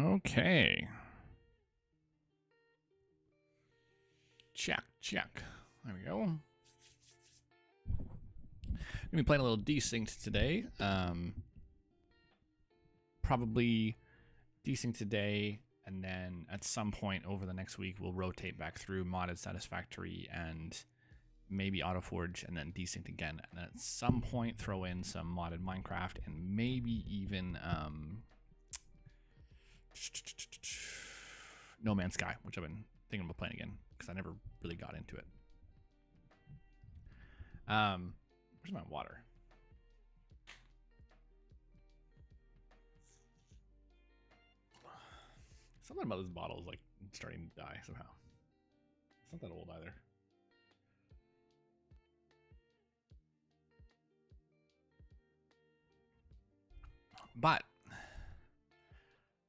Okay. Check, check. There we go. Gonna be playing a little Desynced today. Probably Desynced today, and then at some point over the next week, we'll rotate back through modded Satisfactory and maybe Autoforge, and then Desynced again. And then at some point, throw in some modded Minecraft, and maybe even No Man's Sky, which I've been thinking about playing again because I never really got into it. Where's my water? Something about this bottle is like starting to die somehow. It's not that old either. But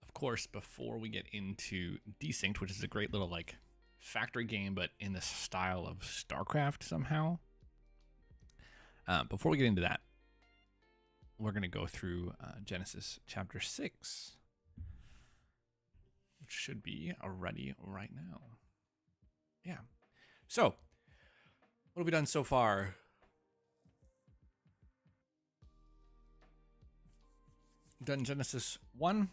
of course, before we get into Desynced, which is a great little like factory game, but in the style of StarCraft somehow. Before we get into that, we're going to go through Genesis chapter 6, which should be ready right now. Yeah. So, what have we done so far? Done Genesis 1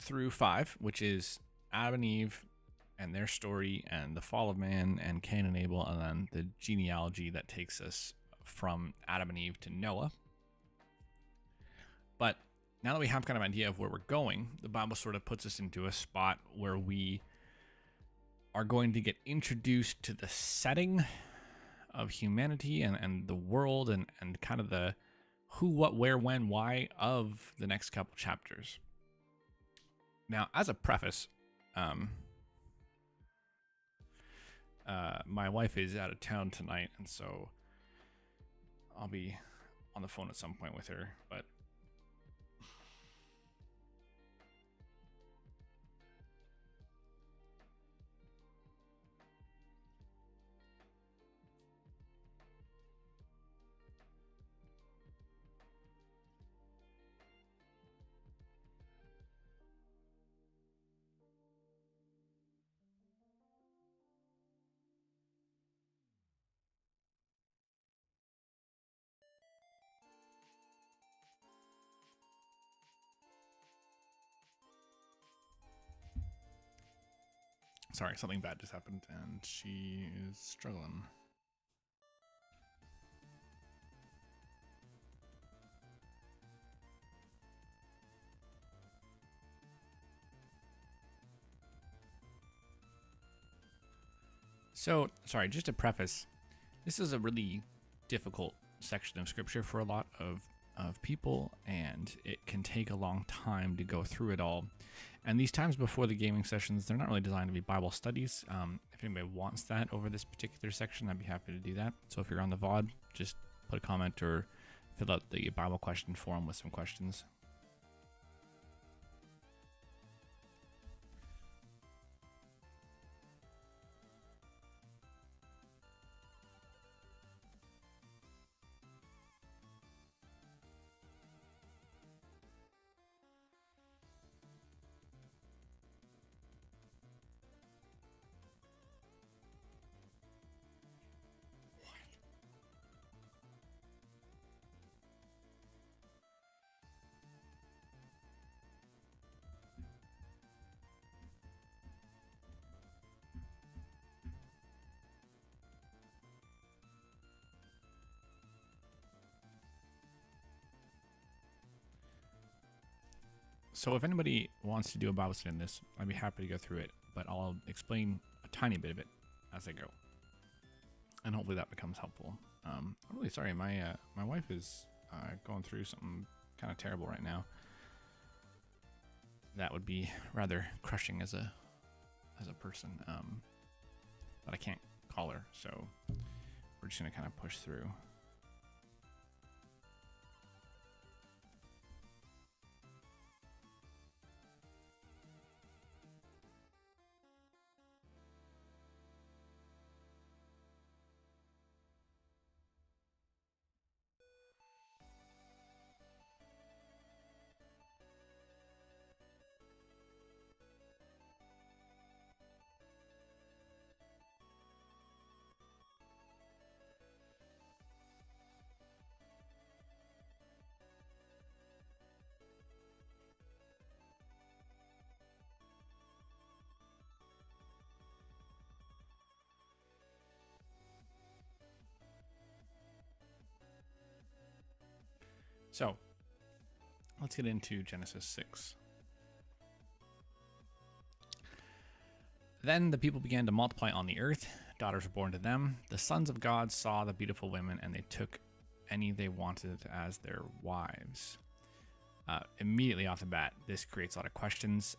through 5, which is Adam and Eve and their story and the fall of man and Cain and Abel, and then the genealogy that takes us from Adam and Eve to Noah. But now that we have kind of an idea of where we're going, the Bible sort of puts us into a spot where we are going to get introduced to the setting of humanity and the world and kind of the who, what, where, when, why of the next couple chapters. Now, as a preface, my wife is out of town tonight, and so I'll be on the phone at some point with her, but sorry, something bad just happened, and she is struggling. So, sorry, just to preface, this is a really difficult section of scripture for a lot of people, and it can take a long time to go through it all. And these times before the gaming sessions, they're not really designed to be Bible studies. If anybody wants that over this particular section, I'd be happy to do that. So if you're on the VOD, just put a comment or fill out the Bible question form with some questions. So if anybody wants to do a Bible study in this, I'd be happy to go through it, but I'll explain a tiny bit of it as I go, and hopefully that becomes helpful. I'm really sorry, my wife is going through something kind of terrible right now. That would be rather crushing as a person, but I can't call her, so we're just gonna kind of push through. So let's get into Genesis 6. Then the people began to multiply on the earth. Daughters were born to them. The sons of God saw the beautiful women, and they took any they wanted as their wives. Immediately off the bat, this creates a lot of questions.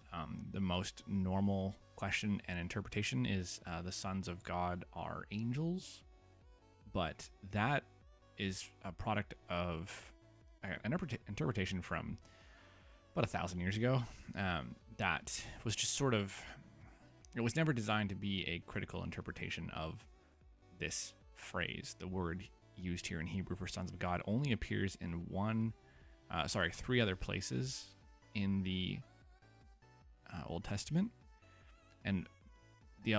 The most normal question and interpretation is the sons of God are angels, but that is a product of an interpretation from about 1,000 years ago. That was just sort of, it was never designed to be a critical interpretation of this phrase. The word used here in Hebrew for sons of God only appears in three other places in the Old Testament. And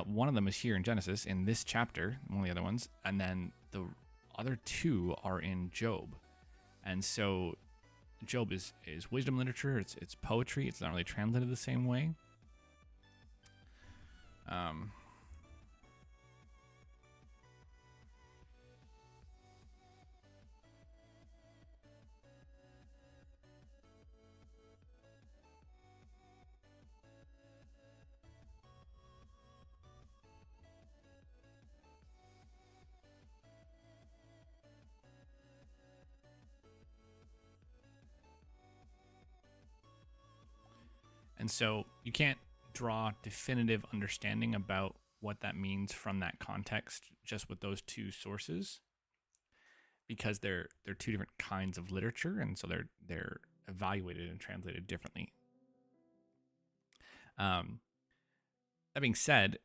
one of them is here in Genesis, in this chapter, one of the other ones. And then the other two are in Job. And so Job is wisdom literature. It's poetry. It's not really translated the same way. And so you can't draw definitive understanding about what that means from that context just with those two sources, because they're two different kinds of literature, and so they're evaluated and translated differently. That being said,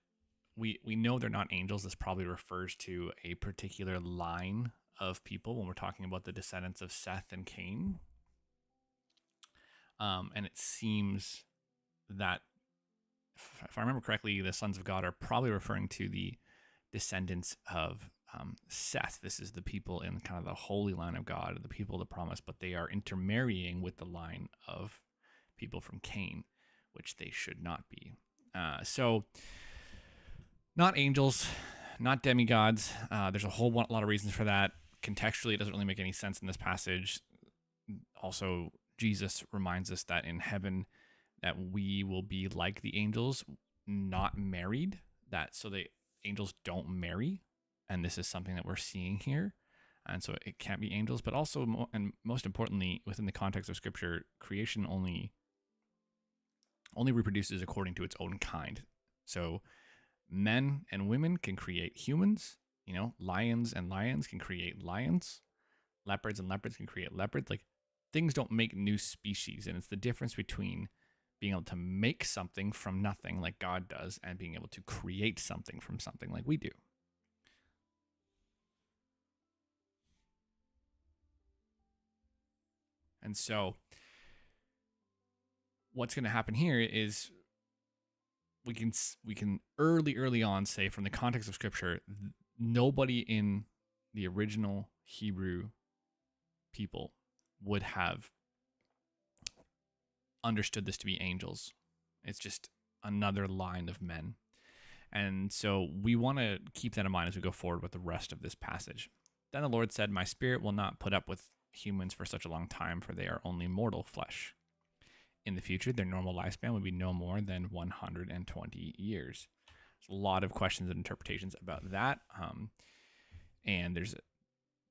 we know they're not angels. This probably refers to a particular line of people when we're talking about the descendants of Seth and Cain. And it seems that, if I remember correctly, the sons of God are probably referring to the descendants of Seth. This is the people in kind of the holy line of God, the people of the promise, but they are intermarrying with the line of people from Cain, which they should not be. So not angels, not demigods. There's a whole lot of reasons for that. Contextually, it doesn't really make any sense in this passage. Also, Jesus reminds us that in heaven, that we will be like the angels, not married. So the angels don't marry, and this is something that we're seeing here, and so it can't be angels. But also, and most importantly, within the context of Scripture, creation only reproduces according to its own kind. So men and women can create humans. Lions and lions can create lions. Leopards and leopards can create leopards. Like, things don't make new species, and it's the difference between being able to make something from nothing like God does and being able to create something from something like we do. And so what's going to happen here is we can early on say, from the context of Scripture, nobody in the original Hebrew people would have understood this to be angels. It's just another line of men. And so we want to keep that in mind as we go forward with the rest of this passage. Then the Lord said, "My spirit will not put up with humans for such a long time, for they are only mortal flesh. In the future, their normal lifespan would be no more than 120 years. There's a lot of questions and interpretations about that. And there's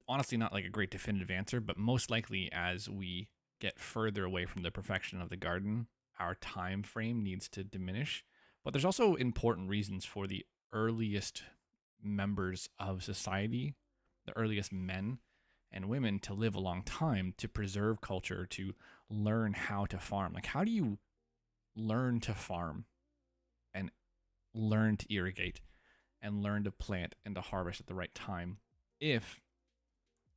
honestly not like a great definitive answer, but most likely as we get further away from the perfection of the garden, our time frame needs to diminish. But there's also important reasons for the earliest members of society, the earliest men and women, to live a long time, to preserve culture, to learn how to farm. Like, how do you learn to farm and learn to irrigate and learn to plant and to harvest at the right time if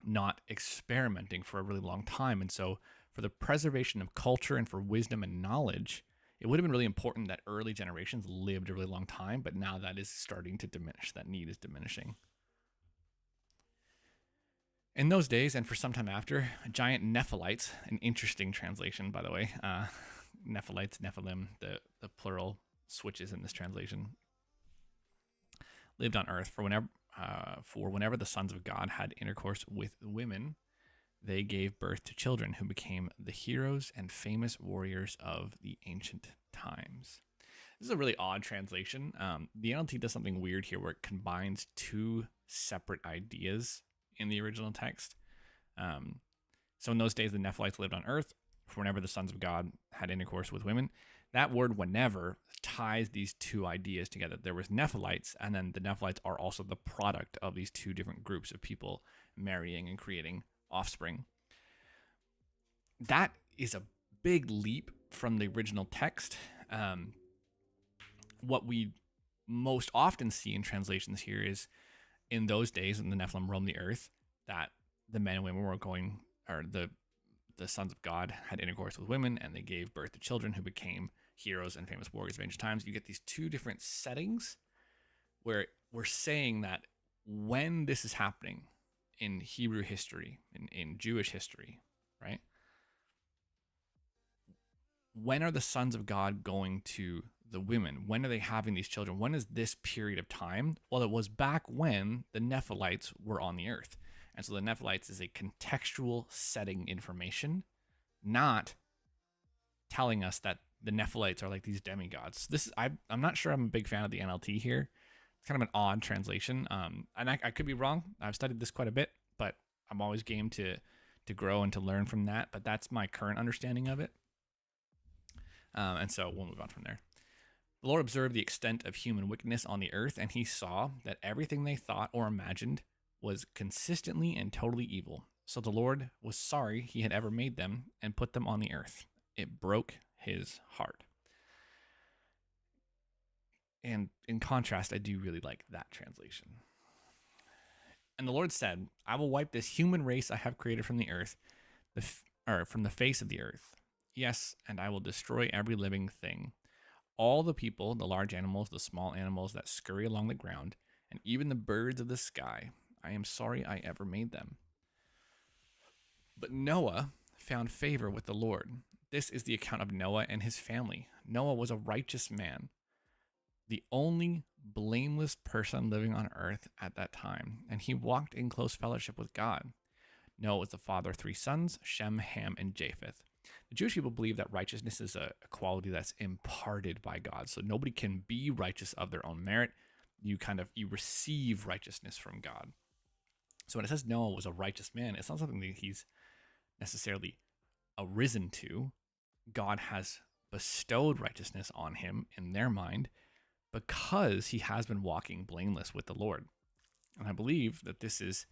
not experimenting for a really long time? And so for the preservation of culture and for wisdom and knowledge, it would have been really important that early generations lived a really long time, but now that is starting to diminish. That need is diminishing. In those days, and for some time after, giant Nephilites, an interesting translation, by the way, Nephilites, Nephilim, the plural switches in this translation, lived on earth. For whenever the sons of God had intercourse with women, they gave birth to children who became the heroes and famous warriors of the ancient times. This is a really odd translation. The NLT does something weird here where it combines two separate ideas in the original text. So in those days, the Nephilites lived on earth whenever the sons of God had intercourse with women. That word whenever ties these two ideas together. There was Nephilites, and then the Nephilites are also the product of these two different groups of people marrying and creating offspring. That is a big leap from the original text. What we most often see in translations here is in those days when the Nephilim roamed the earth, that the men and women were going, or the sons of God had intercourse with women, and they gave birth to children who became heroes and famous warriors of ancient times. You get these two different settings where we're saying that when this is happening in Hebrew history, in Jewish history, right? When are the sons of God going to the women? When are they having these children? When is this period of time? Well, it was back when the Nephilites were on the earth. And so the Nephilites is a contextual setting information, not telling us that the Nephilites are like these demigods. I'm not sure I'm a big fan of the NLT here. It's kind of an odd translation. And I could be wrong. I've studied this quite a bit, but I'm always game to grow and to learn from that. But that's my current understanding of it. And so we'll move on from there. The Lord observed the extent of human wickedness on the earth, and he saw that everything they thought or imagined was consistently and totally evil. So the Lord was sorry he had ever made them and put them on the earth. It broke his heart. And in contrast, I do really like that translation. And the Lord said, I will wipe this human race I have created from the earth, from the face of the earth. Yes, and I will destroy every living thing. All the people, the large animals, the small animals that scurry along the ground, and even the birds of the sky. I am sorry I ever made them. But Noah found favor with the Lord. This is the account of Noah and his family. Noah was a righteous man, the only blameless person living on earth at that time, and he walked in close fellowship with God. Noah was the father of 3 sons, Shem, Ham, and Japheth. The Jewish people believe that righteousness is a quality that's imparted by God. So nobody can be righteous of their own merit. You receive righteousness from God. So when it says Noah was a righteous man, it's not something that he's necessarily arisen to. God has bestowed righteousness on him in their mind because he has been walking blameless with the Lord. And I believe that this is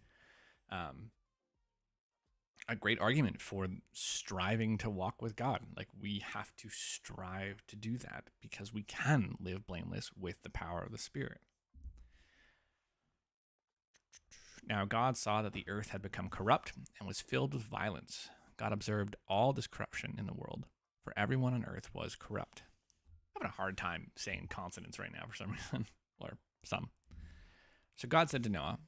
a great argument for striving to walk with God. Like, we have to strive to do that because we can live blameless with the power of the Spirit. Now God saw that the earth had become corrupt and was filled with violence. God observed all this corruption in the world, for everyone on earth was corrupt. I'm having a hard time saying consonants right now for some reason, or some. So God said to Noah,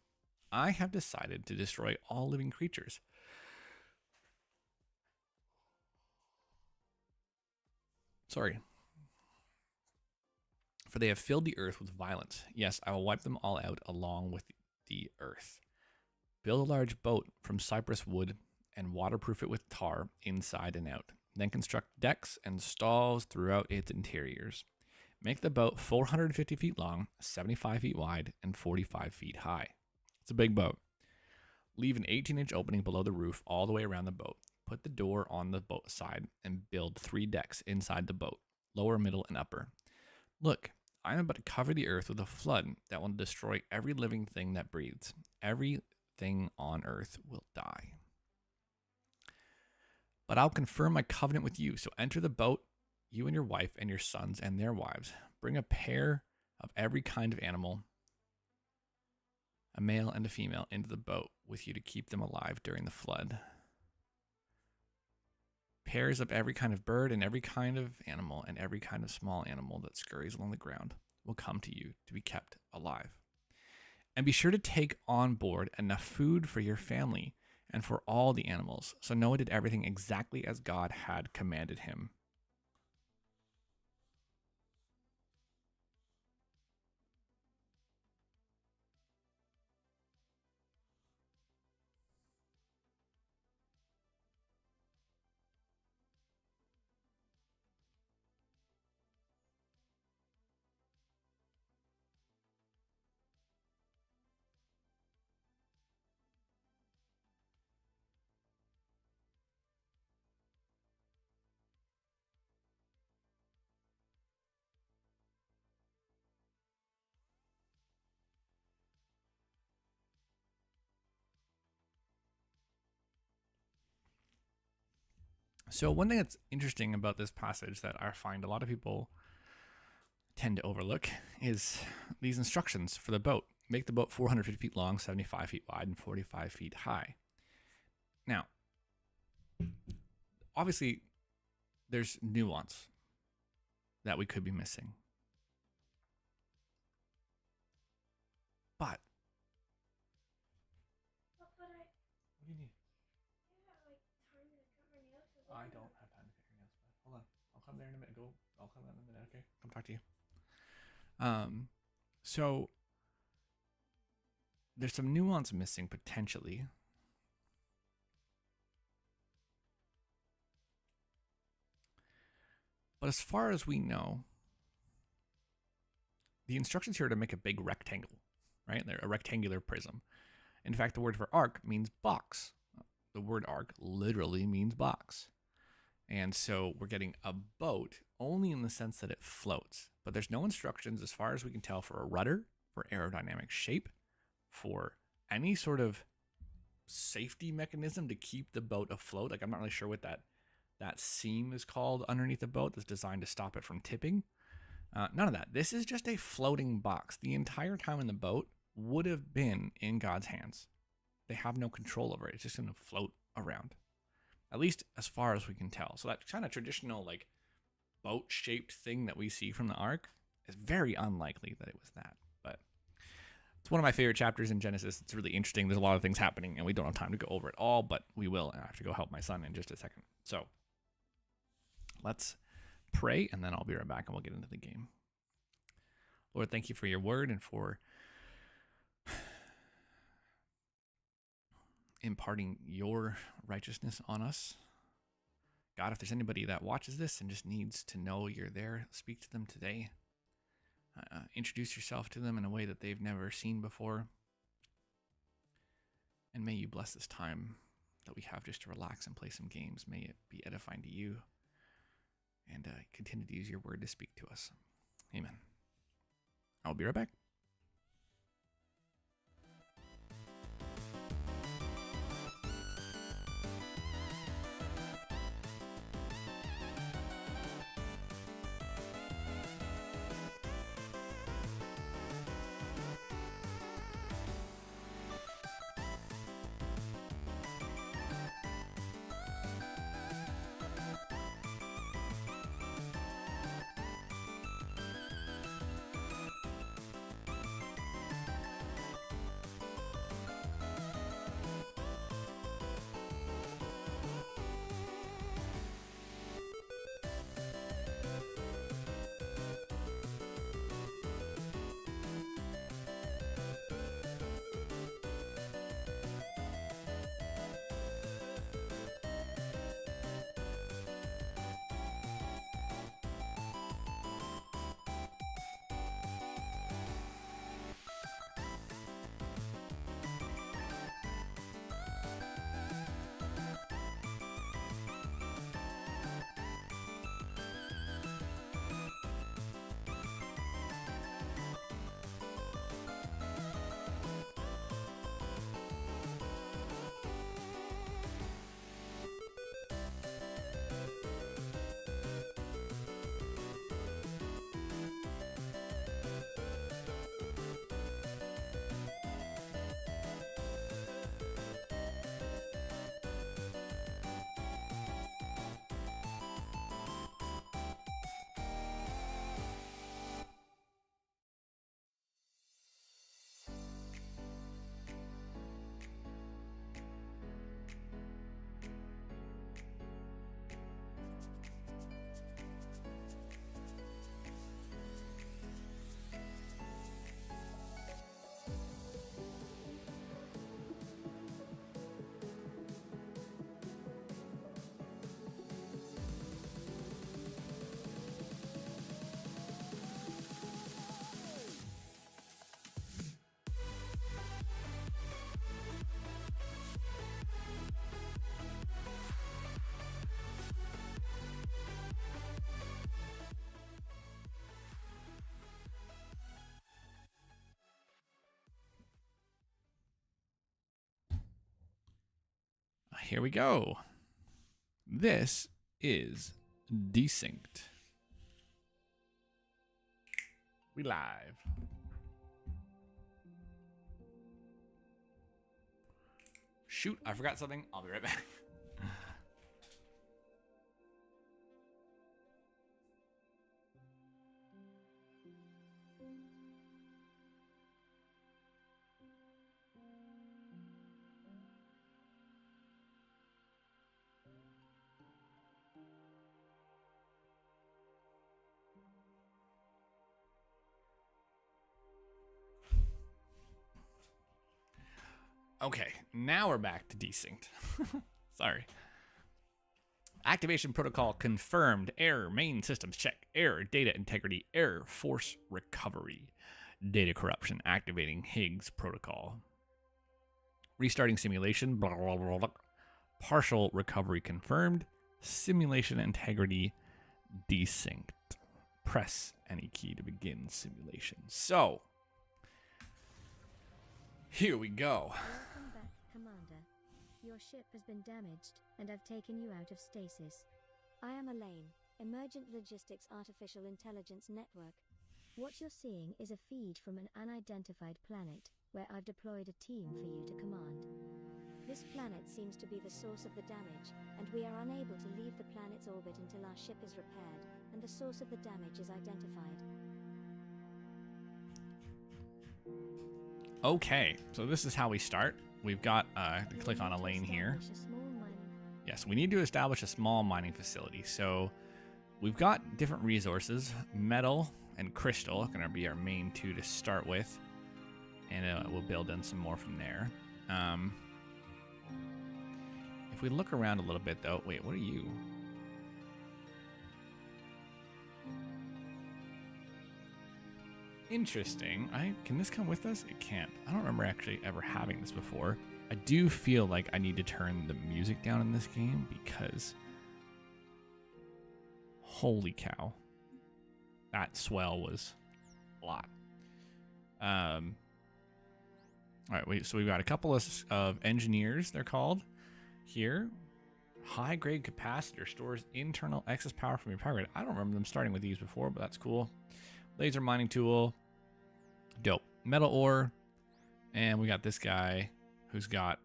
I have decided to destroy all living creatures. For they have filled the earth with violence. Yes, I will wipe them all out along with the earth. Build a large boat from cypress wood and waterproof it with tar inside and out. Then construct decks and stalls throughout its interiors. Make the boat 450 feet long, 75 feet wide, and 45 feet high. It's a big boat. Leave an 18-inch opening below the roof all the way around the boat. Put the door on the boat side and build 3 decks inside the boat, lower, middle, and upper. Look, I am about to cover the earth with a flood that will destroy every living thing that breathes. Everything on earth will die. But I'll confirm my covenant with you. So enter the boat, you and your wife and your sons and their wives. Bring a pair of every kind of animal, a male and a female, into the boat with you to keep them alive during the flood. Pairs of every kind of bird and every kind of animal and every kind of small animal that scurries along the ground will come to you to be kept alive. And be sure to take on board enough food for your family and for all the animals. So Noah did everything exactly as God had commanded him. So one thing that's interesting about this passage that I find a lot of people tend to overlook is these instructions for the boat. Make the boat 450 feet long, 75 feet wide, and 45 feet high. Now, obviously, there's nuance that we could be missing. But what do you need? I don't have time to cut your nails, but hold on. I'll come there in a minute. I'll come in a minute. Okay, come talk to you. So there's some nuance missing potentially. But as far as we know, the instructions here are to make a big rectangle, right? They're a rectangular prism. In fact, the word for arc means box. The word arc literally means box. And so we're getting a boat only in the sense that it floats. But there's no instructions, as far as we can tell, for a rudder, for aerodynamic shape, for any sort of safety mechanism to keep the boat afloat. Like, I'm not really sure what that seam is called underneath the boat that's designed to stop it from tipping. None of that. This is just a floating box. The entire time in the boat would have been in God's hands. They have no control over it. It's just going to float around, at least as far as we can tell. So that kind of traditional like boat-shaped thing that we see from the ark is very unlikely that it was that. But it's one of my favorite chapters in Genesis. It's really interesting. There's a lot of things happening, and we don't have time to go over it all, but we will. And I have to go help my son in just a second. So let's pray, and then I'll be right back, and we'll get into the game. Lord, thank you for your word and for imparting your righteousness on us. God, if there's anybody that watches this and just needs to know you're there, speak to them today. Introduce yourself to them in a way that they've never seen before. And may you bless this time that we have just to relax and play some games. May it be edifying to you. And continue to use your word to speak to us. Amen. I'll be right back. Here we go. This is Desynced. We live. Shoot, I forgot something. I'll be right back. Okay, now we're back to Desynced. Sorry. Activation protocol confirmed. Error. Main systems check. Error. Data integrity. Error. Force recovery. Data corruption. Activating Higgs protocol. Restarting simulation. Blah, blah, blah, blah. Partial recovery confirmed. Simulation integrity desynced. Press any key to begin simulation. So, here we go. Welcome back, Commander. Your ship has been damaged, and I've taken you out of stasis. I am Elaine, Emergent Logistics Artificial Intelligence Network. What you're seeing is a feed from an unidentified planet, where I've deployed a team for you to command. This planet seems to be the source of the damage, and we are unable to leave the planet's orbit until our ship is repaired, and the source of the damage is identified. Okay, so this is how we start. We've got to click on Elaine here. Yes, we need to establish a small mining facility. So we've got different resources. Metal and crystal are going to be our main two to start with. And we'll build in some more from there. If we look around a little bit, though. Wait, what are you? Interesting. Can this come with us? It can't. I don't remember actually ever having this before. I do feel like I need to turn the music down in this game because holy cow, that swell was a lot. All right, so we've got a couple of engineers, they're called here. High grade capacitor stores internal excess power from your power grid. I don't remember them starting with these before, but that's cool. Laser mining tool. Dope. Metal ore. And we got this guy who's got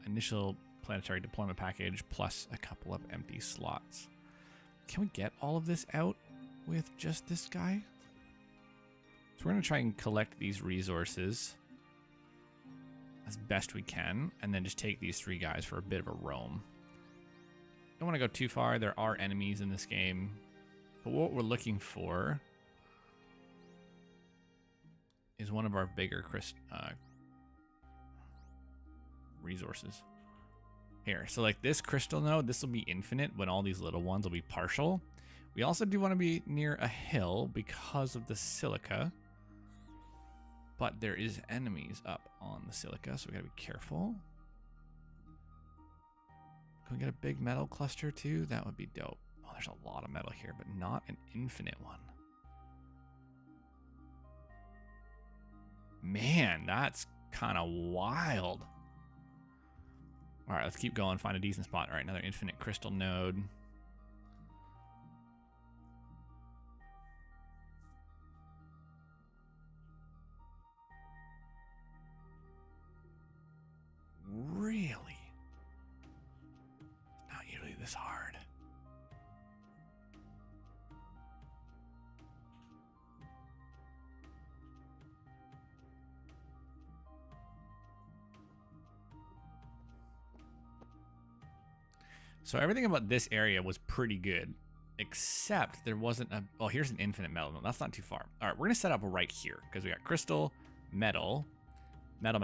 initial planetary deployment package plus a couple of empty slots. Can we get all of this out with just this guy? So we're going to try and collect these resources as best we can and then just take these three guys for a bit of a roam. Don't want to go too far. There are enemies in this game. But what we're looking for is one of our bigger resources. Here, so like this crystal node, this will be infinite when all these little ones will be partial. We also do want to be near a hill because of the silica. But there is enemies up on the silica, so we gotta be careful. Can we get a big metal cluster too? That would be dope. Oh, there's a lot of metal here, but not an infinite one. Man, that's kind of wild. All right, let's keep going. Find a decent spot. All right, another infinite crystal node. Really? Not usually this hard. So everything about this area was pretty good, except there wasn't a... Oh, here's an infinite metal node. That's not too far. All right, we're going to set up right here because we got crystal, metal, metal,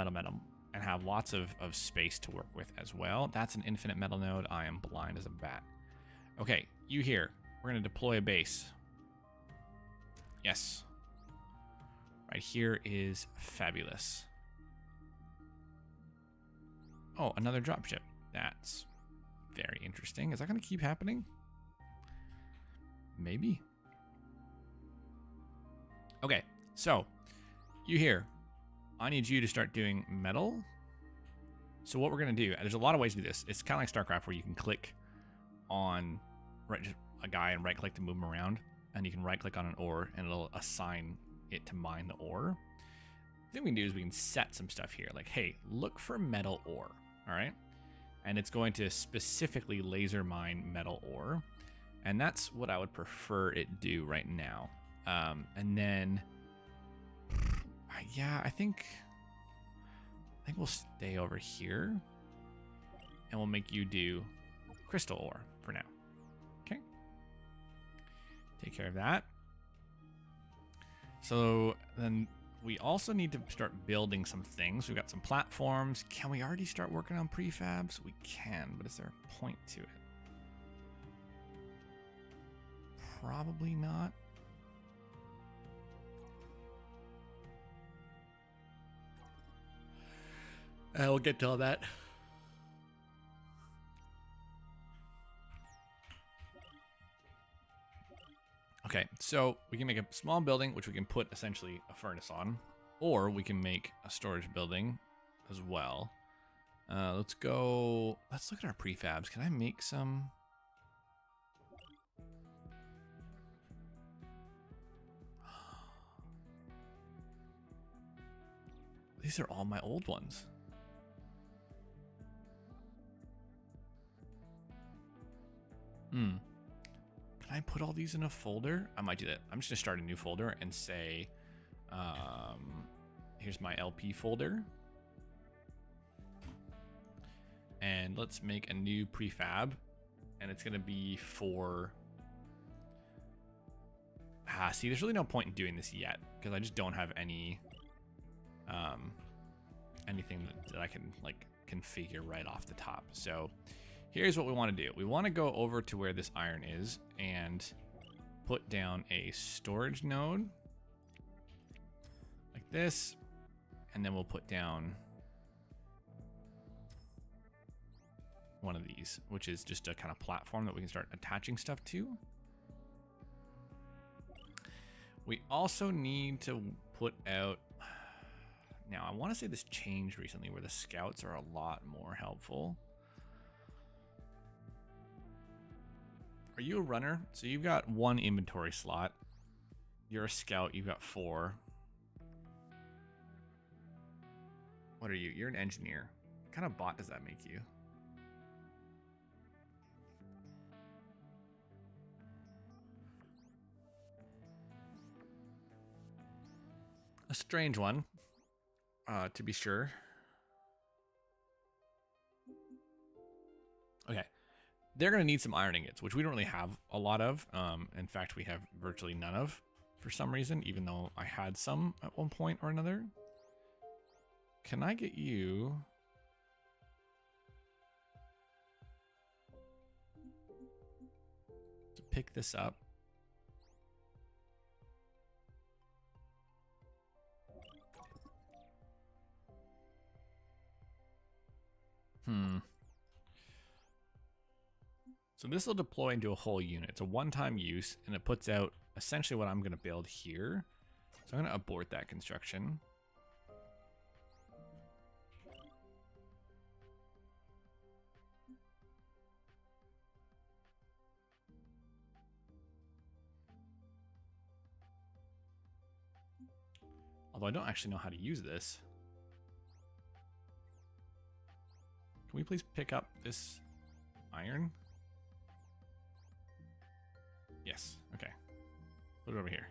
and have lots of space to work with as well. That's an infinite metal node. I am blind as a bat. Okay, you here. We're going to deploy a base. Yes. Right here is fabulous. Oh, another dropship. That's very interesting. Is that going to keep happening? Maybe. Okay, so you here. I need you to start doing metal. So what we're going to do, there's a lot of ways to do this. It's kind of like StarCraft where you can click on just a guy and right click to move him around, and you can right click on an ore and it'll assign it to mine the ore. The thing we can do is we can set some stuff here, like, hey, look for metal ore, all right? And it's going to specifically laser mine metal ore, and that's what I would prefer it do right now. And then, yeah, I think we'll stay over here, and we'll make you do crystal ore for now. Okay. Take care of that. So then we also need to start building some things. We've got some platforms. Can we already start working on prefabs? We can, but is there a point to it? Probably not. We'll get to all that. Okay, so we can make a small building, which we can put essentially a furnace on, or we can make a storage building as well. Let's look at our prefabs. Can I make some? These are all my old ones. Can I put all these in a folder? I might do that. I'm just gonna start a new folder and say, here's my LP folder. And let's make a new prefab. And it's gonna be for, see, there's really no point in doing this yet because I just don't have any, anything that I can like configure right off the top. So here's what we want to do. We want to go over to where this iron is and put down a storage node like this, and then we'll put down one of these, which is just a kind of platform that we can start attaching stuff to. We also need to put out, now I want to say this changed recently where the scouts are a lot more helpful. Are you a runner? So you've got 1 inventory slot. You're a scout, you've got 4. What are you? You're an engineer. What kind of bot does that make you? A strange one, to be sure. Okay. They're going to need some iron ingots, which we don't really have a lot of. In fact, we have virtually none of for some reason, even though I had some at one point or another. Can I get you to pick this up? So this will deploy into a whole unit. It's a one-time use, and it puts out essentially what I'm going to build here. So I'm going to abort that construction. Although I don't actually know how to use this. Can we please pick up this iron? Yes, okay. Put it over here.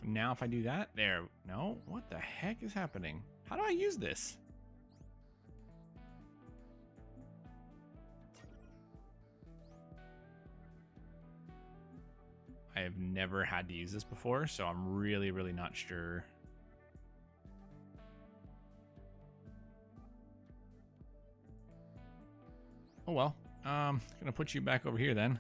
So now if I do that, there, no, what the heck is happening? How do I use this? I have never had to use this before, so I'm really, really not sure. Oh well, gonna put you back over here then.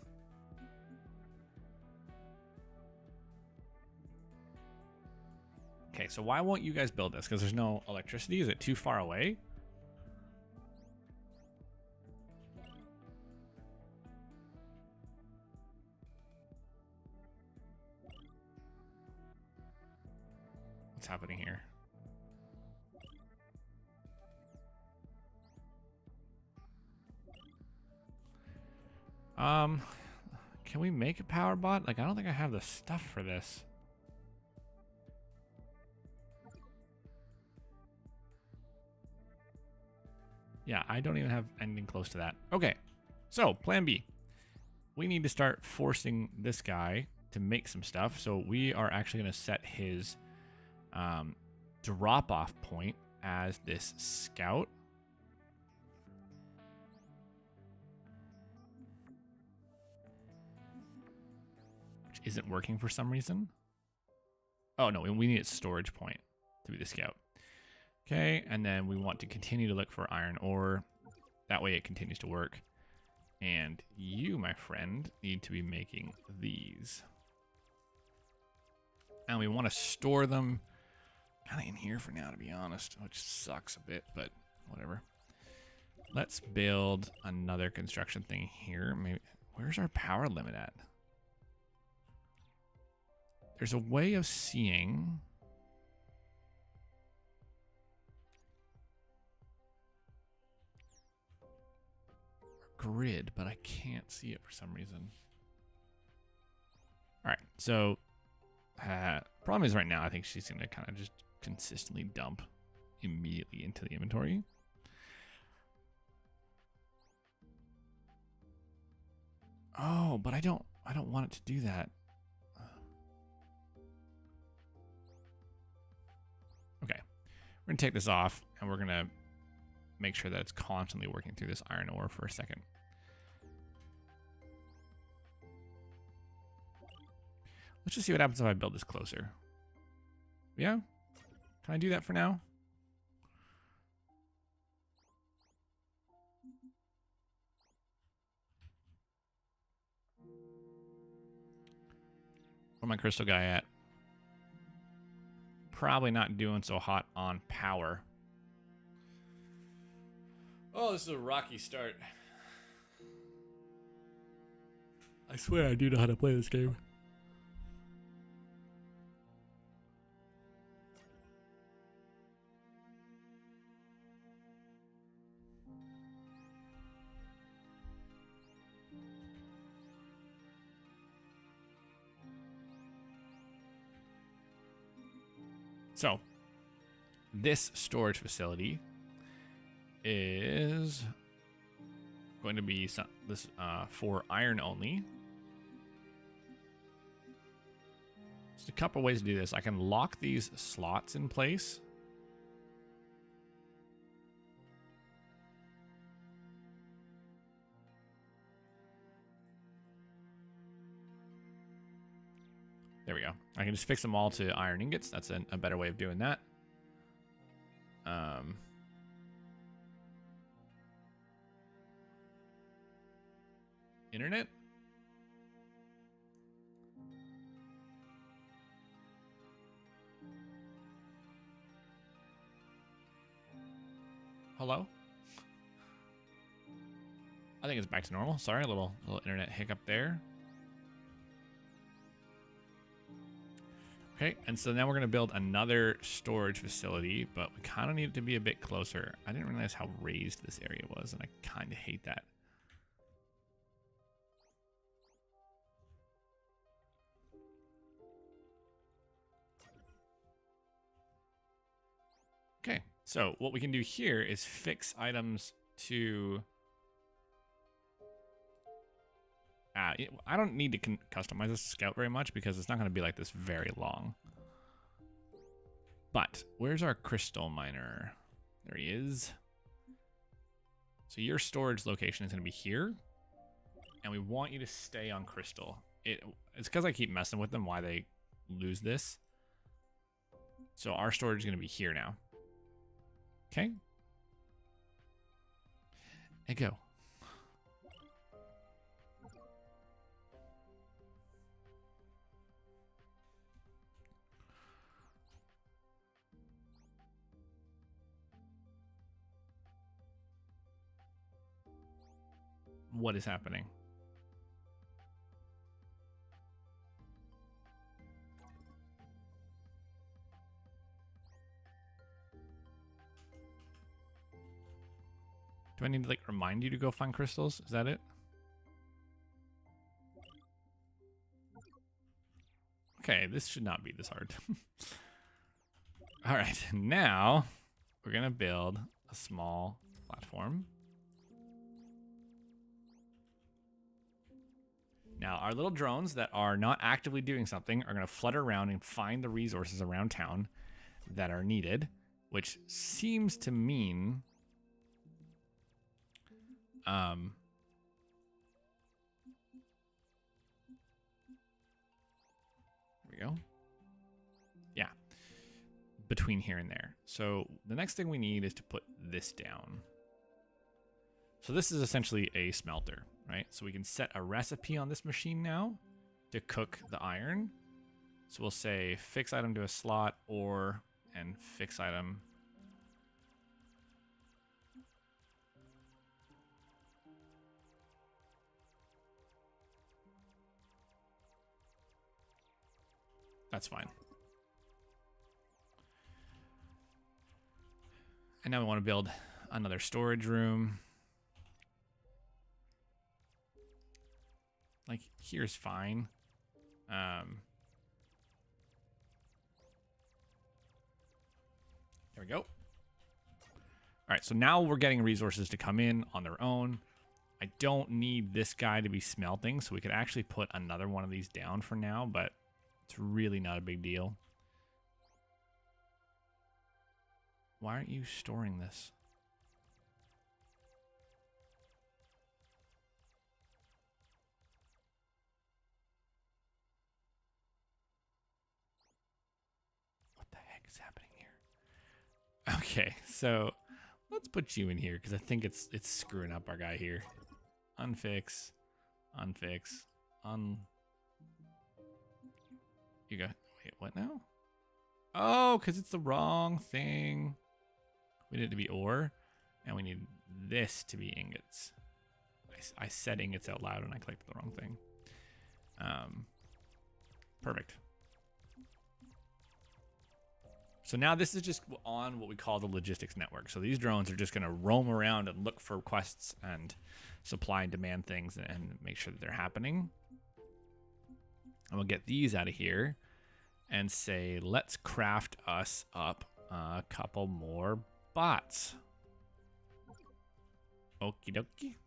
Okay, so why won't you guys build this? Because there's no electricity? Is it too far away? What's happening here? Can we make a power bot? Like, I don't think I have the stuff for this. Yeah, I don't even have anything close to that. Okay, so plan B. We need to start forcing this guy to make some stuff. So we are actually going to set his drop-off point as this scout. Which isn't working for some reason. Oh, no, we need its storage point to be the scout. Okay, and then we want to continue to look for iron ore. That way it continues to work. And you, my friend, need to be making these. And we want to store them kind of in here for now, to be honest, which sucks a bit, but whatever. Let's build another construction thing here. Maybe, where's our power limit at? There's a way of seeing... grid, but I can't see it for some reason. All right, so problem is right now I think she's gonna kind of just consistently dump immediately into the inventory. Oh, but I don't want it to do that. Okay, we're gonna take this off and we're gonna make sure that it's constantly working through this iron ore for a second. Let's just see what happens if I build this closer. Yeah? Can I do that for now? Where's my crystal guy at? Probably not doing so hot on power. Oh, this is a rocky start. I swear I do know how to play this game. So, this storage facility is going to be for iron only. There's a couple ways to do this. I can lock these slots in place. There we go. I can just fix them all to iron ingots. That's a better way of doing that. Internet? Hello? I think it's back to normal. Sorry, a little internet hiccup there. Okay, and so now we're going to build another storage facility, but we kind of need it to be a bit closer. I didn't realize how raised this area was, and I kind of hate that. Okay, so what we can do here is fix items to... I don't need to customize this scout very much because it's not going to be like this very long. But where's our crystal miner? There he is. So your storage location is going to be here. And we want you to stay on crystal. It's because I keep messing with them why they lose this. So our storage is going to be here now. Okay. And go. What is happening? Do I need to like remind you to go find crystals? Is that it? Okay, this should not be this hard. All right, now we're gonna build a small platform. Now, our little drones that are not actively doing something are gonna flutter around and find the resources around town that are needed, which seems to mean there we go. Yeah, between here and there. So the next thing we need is to put this down. So this is essentially a smelter, right? So we can set a recipe on this machine now to cook the iron. So we'll say fix item to a slot and fix item. That's fine. And now we want to build another storage room. Like, here's fine. There we go. All right, so now we're getting resources to come in on their own. I don't need this guy to be smelting, so we could actually put another one of these down for now, but it's really not a big deal. Why aren't you storing this? What the heck is happening here? Okay, so let's put you in here because I think it's screwing up our guy here. Unfix, unfix, You go. Wait, what now? Oh, because it's the wrong thing. We need it to be ore, and we need this to be ingots. I said ingots out loud and I clicked the wrong thing. Perfect. So now this is just on what we call the logistics network. So these drones are just going to roam around and look for quests and supply and demand things and make sure that they're happening. And we'll get these out of here and say, let's craft us up a couple more bots. Okie dokie.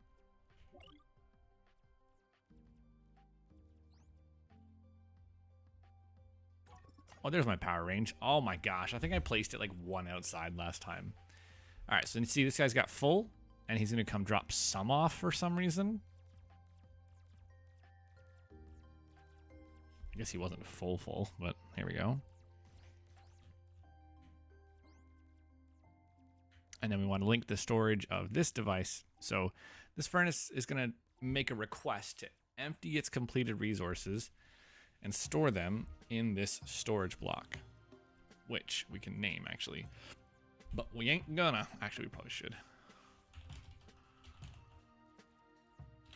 Oh, there's my power range. Oh my gosh, I think I placed it like one outside last time. All right, so you see this guy's got full, and he's gonna come drop some off for some reason. I guess he wasn't full, but here we go. And then we want to link the storage of this device. So this furnace is going to make a request to empty its completed resources and store them in this storage block, which we can name actually, but we ain't gonna. Actually, we probably should.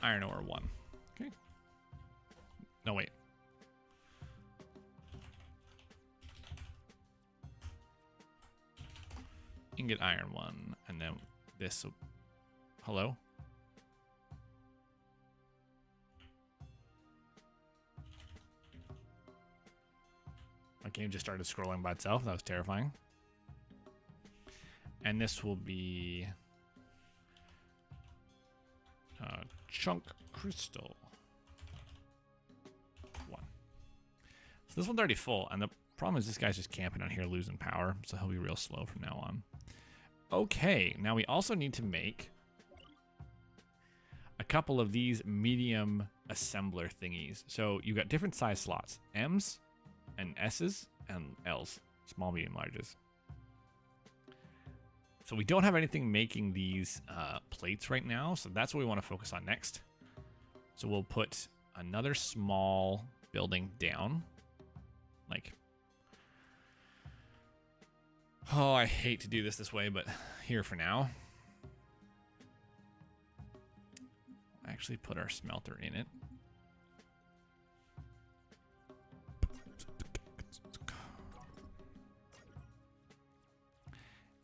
Iron ore 1. Okay. No, wait. Ingot iron 1, and then this. Hello? My game just started scrolling by itself. That was terrifying. And this will be chunk crystal 1. So this one's already full, and the problem is this guy's just camping on here losing power, so he'll be real slow from now on. Okay, now we also need to make a couple of these medium assembler thingies. So you've got different size slots, M's and S's and L's, small, medium, larges. So we don't have anything making these plates right now, so that's what we want to focus on next. So we'll put another small building down, like, oh, I hate to do this way, but here for now. Actually put our smelter in it.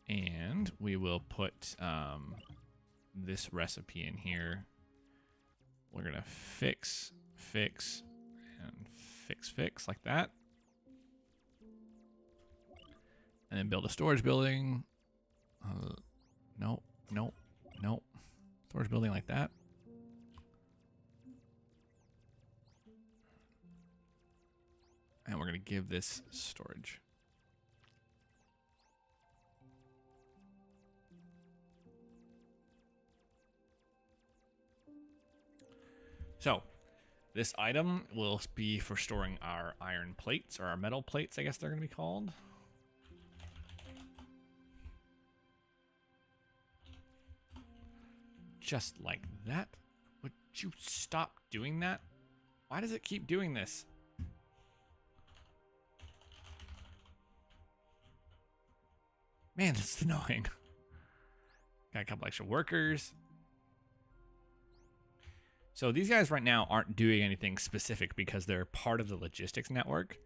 And we will put this recipe in here. We're gonna fix, and fix like that. And then build a storage building. No. Storage building like that. And we're gonna give this storage. So, this item will be for storing our iron plates, or our metal plates, I guess they're going to be called. Just like that. Would you stop doing that? Why does it keep doing this? Man, that's annoying. Got a couple extra workers. So these guys right now aren't doing anything specific because they're part of the logistics network.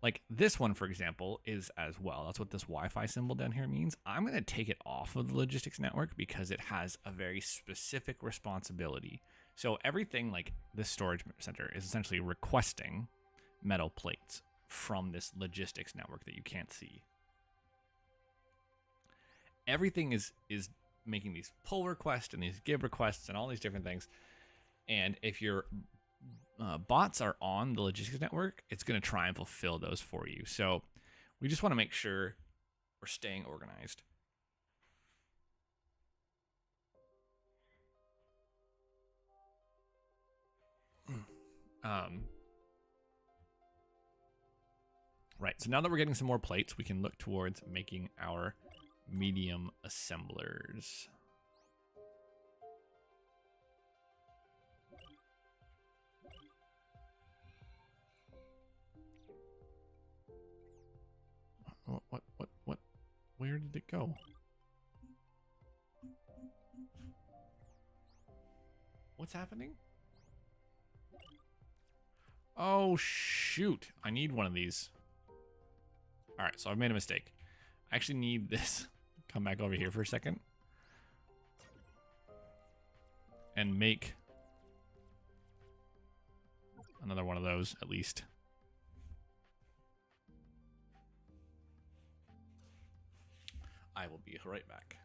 Like this one, for example, is as well. That's what this Wi-Fi symbol down here means. I'm going to take it off of the logistics network because it has a very specific responsibility. So everything like this storage center is essentially requesting metal plates from this logistics network that you can't see. Everything is making these pull requests and these give requests and all these different things. And if your bots are on the logistics network, it's going to try and fulfill those for you. So we just want to make sure we're staying organized. Right, so now that we're getting some more plates, we can look towards making our medium assemblers. What? Where did it go? What's happening? Oh, shoot. I need one of these. All right, so I've made a mistake. I actually need this. Come back over here for a second. And make another one of those, at least. I will be right back.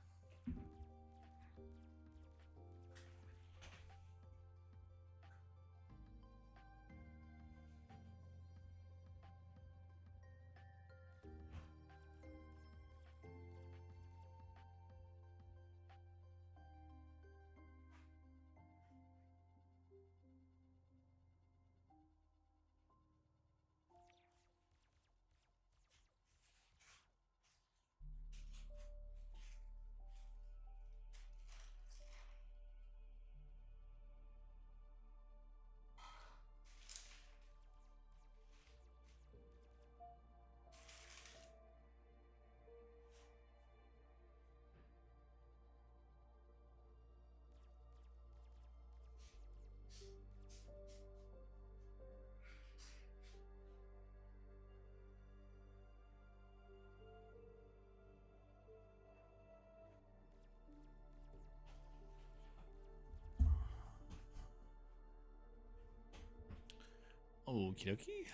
Okie dokie.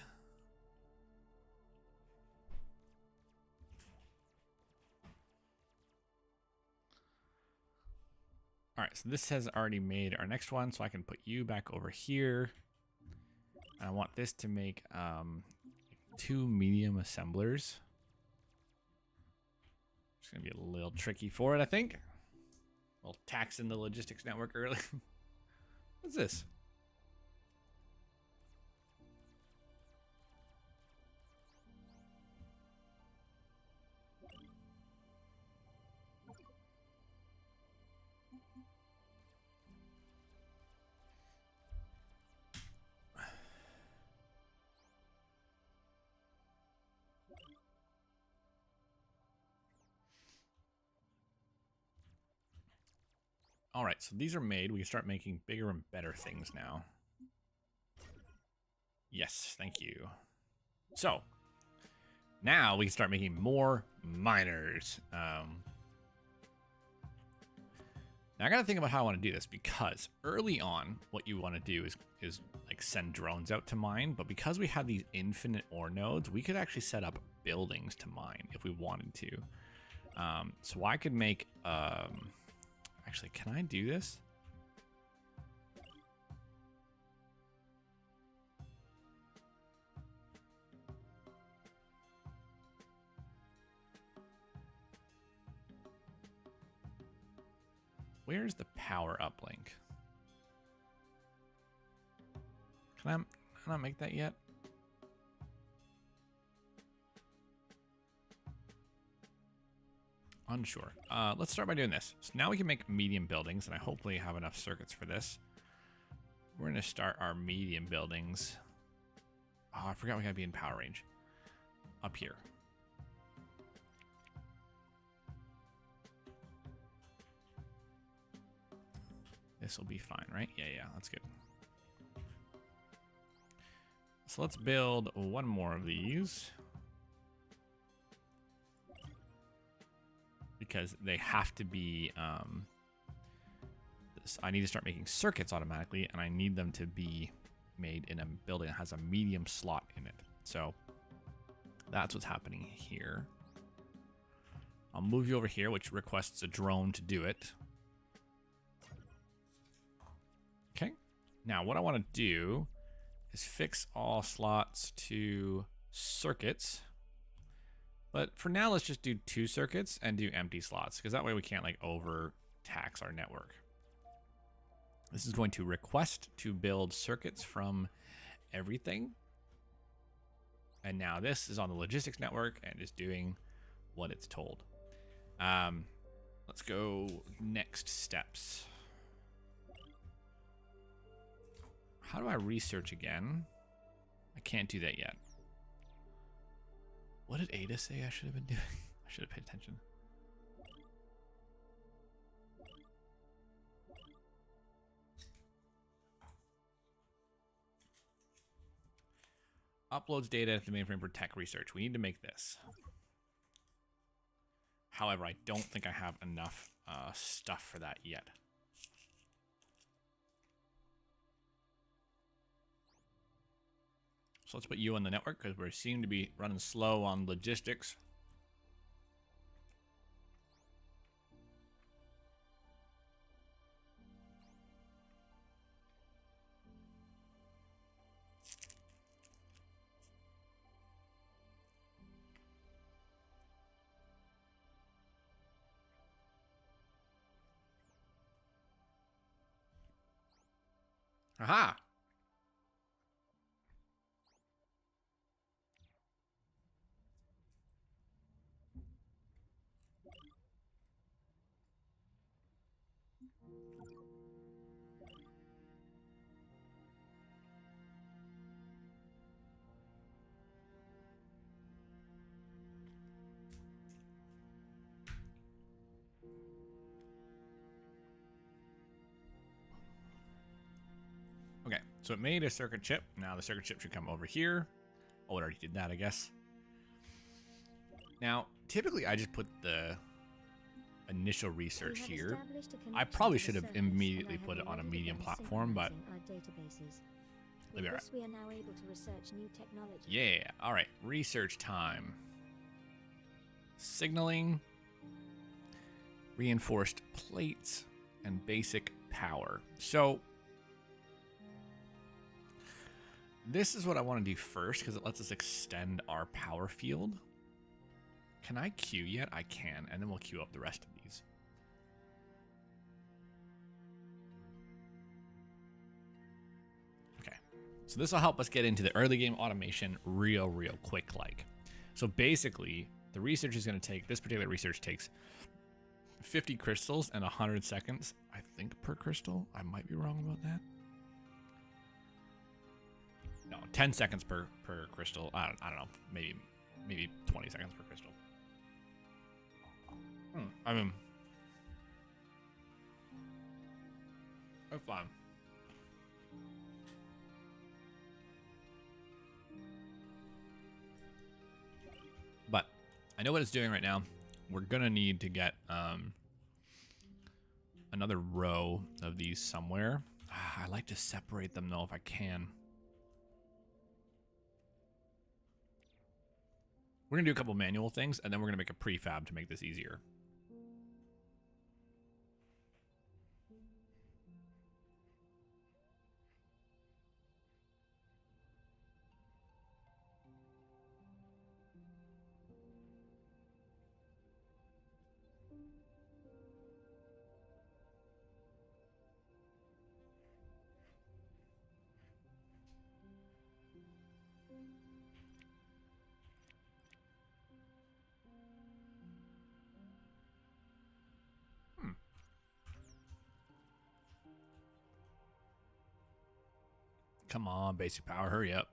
All right, so this has already made our next one, so I can put you back over here. I want this to make 2 medium assemblers. It's gonna be a little tricky for it, I think. A little tax in the logistics network early. What's this? All right, so these are made. We can start making bigger and better things now. Yes, thank you. So, now we can start making more miners. Now Now I gotta think about how I want to do this, because early on, what you want to do is like send drones out to mine. But because we have these infinite ore nodes, we could actually set up buildings to mine if we wanted to. So I could make. Actually, can I do this? Where's the power uplink? Can I not make that yet? Unsure. Let's start by doing this. So now we can make medium buildings, and I hopefully have enough circuits for this. We're going to start our medium buildings. Oh, I forgot we got to be in power range. Up here. This will be fine, right? Yeah, that's good. So let's build one more of these. Because they have to be, I need to start making circuits automatically, and I need them to be made in a building that has a medium slot in it. So that's what's happening here. I'll move you over here, which requests a drone to do it. Okay. Now what I want to do is fix all slots to circuits. But for now, let's just do 2 circuits and do empty slots, because that way we can't like overtax our network. This is going to request to build circuits from everything. And now this is on the logistics network and is doing what it's told. Let's go next steps. How do I research again? I can't do that yet. What did Ada say I should have been doing? I should have paid attention. Uploads data to the mainframe for tech research. We need to make this. However, I don't think I have enough stuff for that yet. So let's put you on the network, because we seem to be running slow on logistics. Aha! Okay, so it made a circuit chip. Now the circuit chip should come over here. Oh, it already did that, I guess. Now, typically I just put the initial research here. I probably should have immediately put it on a medium platform, but let me we are now able to research new technology. Yeah, all right, research time. Signaling, reinforced plates, and basic power. So this is what I want to do first, because it lets us extend our power field. Can I queue yet? I can, and then we'll queue up the rest of these. Okay, so this will help us get into the early game automation real quick like. So basically, the research is going to take, this particular research takes 50 crystals and 100 seconds, I think, per crystal. I might be wrong about that. No, 10 seconds per crystal. I don't know. Maybe 20 seconds per crystal. I mean, that's fine. But I know what it's doing right now. We're gonna need to get another row of these somewhere. I like to separate them, though, if I can. We're going to do a couple manual things, and then we're going to make a prefab to make this easier. Come on, basic power, hurry up.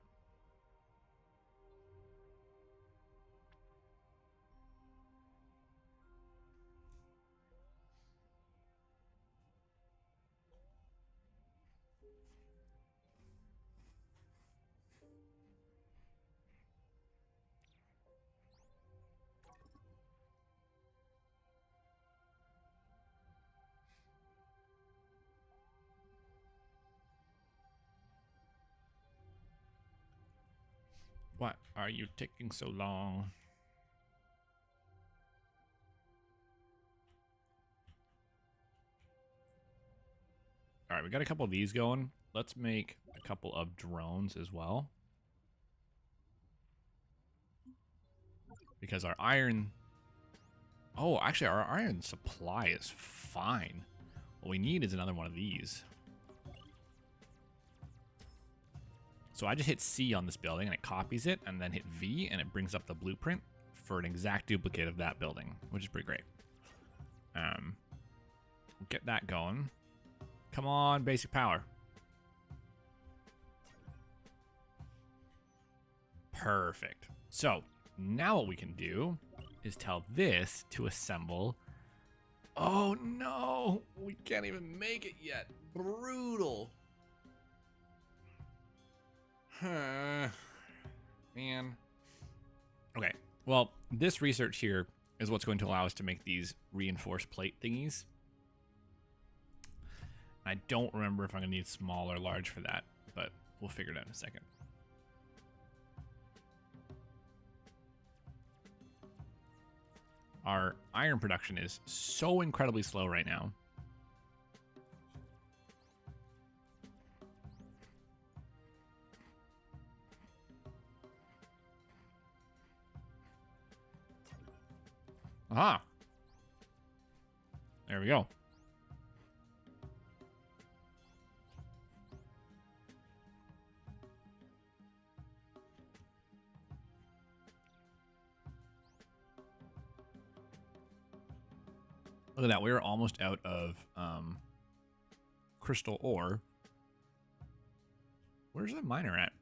What are you taking so long? All right, we got a couple of these going. Let's make a couple of drones as well. Because our iron... Oh, actually, our iron supply is fine. What we need is another one of these. So I just hit C on this building, and it copies it, and then hit V, and it brings up the blueprint for an exact duplicate of that building, which is pretty great. We'll get that going. Come on, basic power. Perfect. So now what we can do is tell this to assemble. Oh no, we can't even make it yet. Brutal. Man. Okay, well, this research here is what's going to allow us to make these reinforced plate thingies. I don't remember if I'm going to need small or large for that, but we'll figure it out in a second. Our iron production is so incredibly slow right now. Aha. There we go. Look at that. We were almost out of crystal ore. Where's the miner at?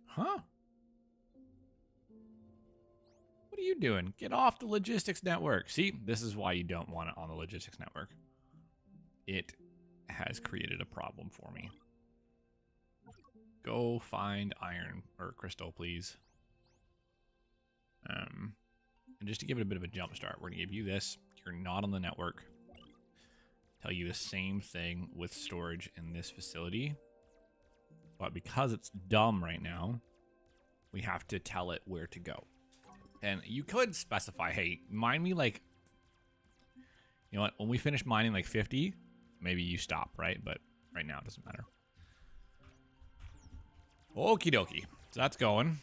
Huh? What are you doing? Get off the logistics network. See, this is why you don't want it on the logistics network. It has created a problem for me. Go find iron or crystal, please. And just to give it a bit of a jump start, we're going to give you this. You're not on the network. Tell you the same thing with storage in this facility. But because it's dumb right now, we have to tell it where to go. And you could specify, hey, mine me like, you know what, when we finish mining like 50, maybe you stop, right? But right now it doesn't matter. Okie dokie. So that's going.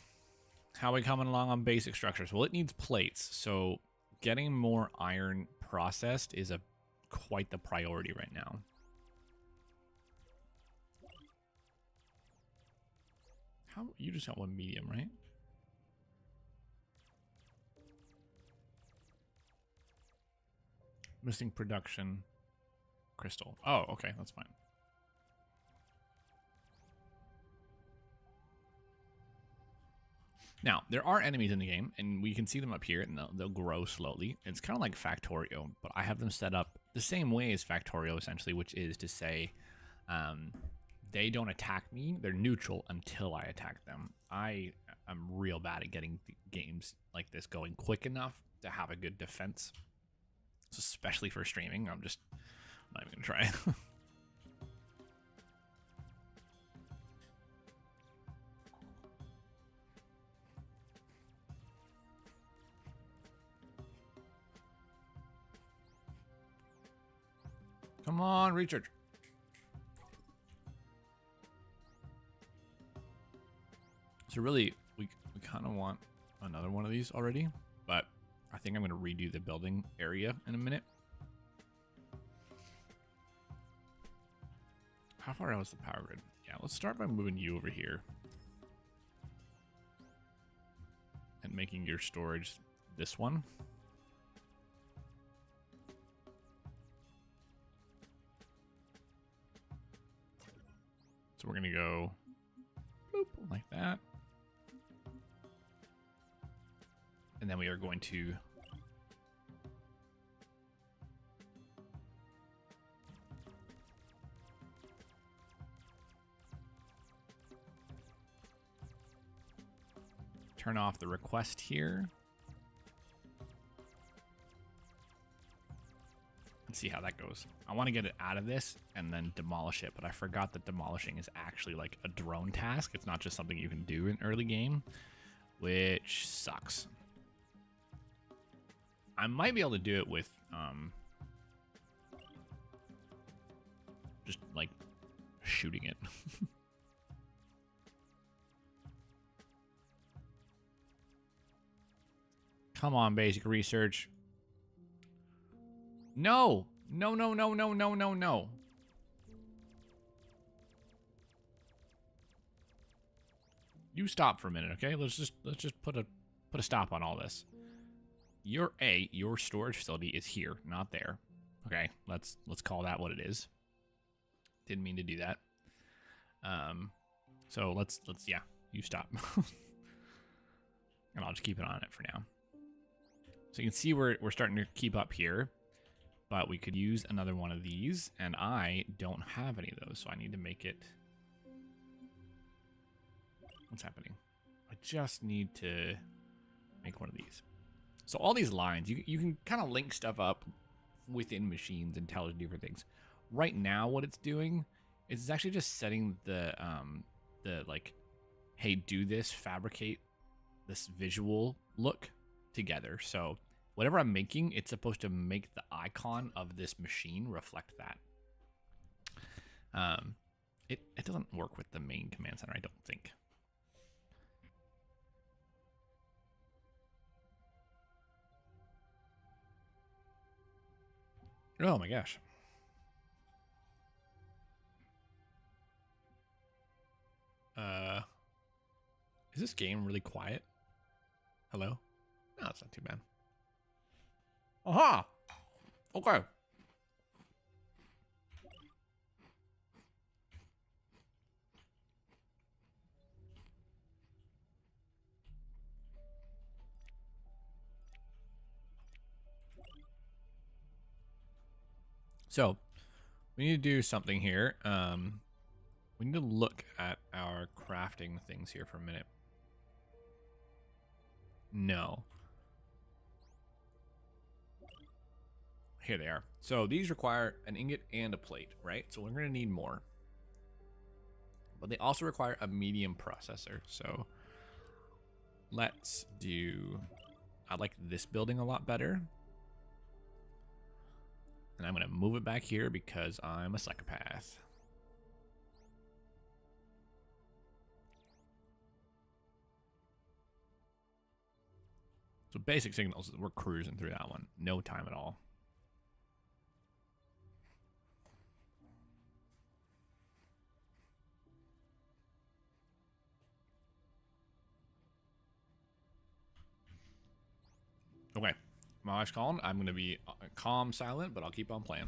How are we coming along on basic structures? Well, it needs plates. So getting more iron processed is quite the priority right now. How you just got one medium, right? Missing production crystal. Oh, okay, that's fine. Now, there are enemies in the game, and we can see them up here, and they'll grow slowly. It's kind of like Factorio, but I have them set up the same way as Factorio, essentially, which is to say they don't attack me. They're neutral until I attack them. I am real bad at getting games like this going quick enough to have a good defense. So especially for streaming, I'm not even gonna try. Come on, research. So really, we kind of want another one of these already, but I think I'm going to redo the building area in a minute. How far out is the power grid? Yeah, let's start by moving you over here. And making your storage this one. So we're going to go boop, like that. And then we are going to turn off the request here. Let's see how that goes. I want to get it out of this and then demolish it, but I forgot that demolishing is actually like a drone task. It's not just something you can do in early game, which sucks. I might be able to do it with just like shooting it. Come on, basic research. No. No, no, no, no, no, no, no. You stop for a minute, okay? Let's just put a stop on all this. Your storage facility is here, not there. Okay, let's call that what it is. Didn't mean to do that. So let's yeah, you stop. And I'll just keep it on it for now. So you can see we're starting to keep up here, but we could use another one of these, and I don't have any of those, so I need to make it. What's happening? I just need to make one of these. So all these lines, you can kind of link stuff up within machines and tell it different things. Right now, what it's doing is it's actually just setting the like, hey, do this, fabricate this visual look together. So whatever I'm making, it's supposed to make the icon of this machine reflect that. It doesn't work with the main command center, I don't think. Oh my gosh. Is this game really quiet? Hello? No, it's not too bad. Aha! Okay. So, we need to do something here. We need to look at our crafting things here for a minute. No. Here they are. So these require an ingot and a plate, right? So we're going to need more. But they also require a medium processor. So let's do... I like this building a lot better. And I'm going to move it back here because I'm a psychopath. So basic signals, we're cruising through that one. No time at all. Okay, my wife's calling. I'm going to be calm, silent, but I'll keep on playing.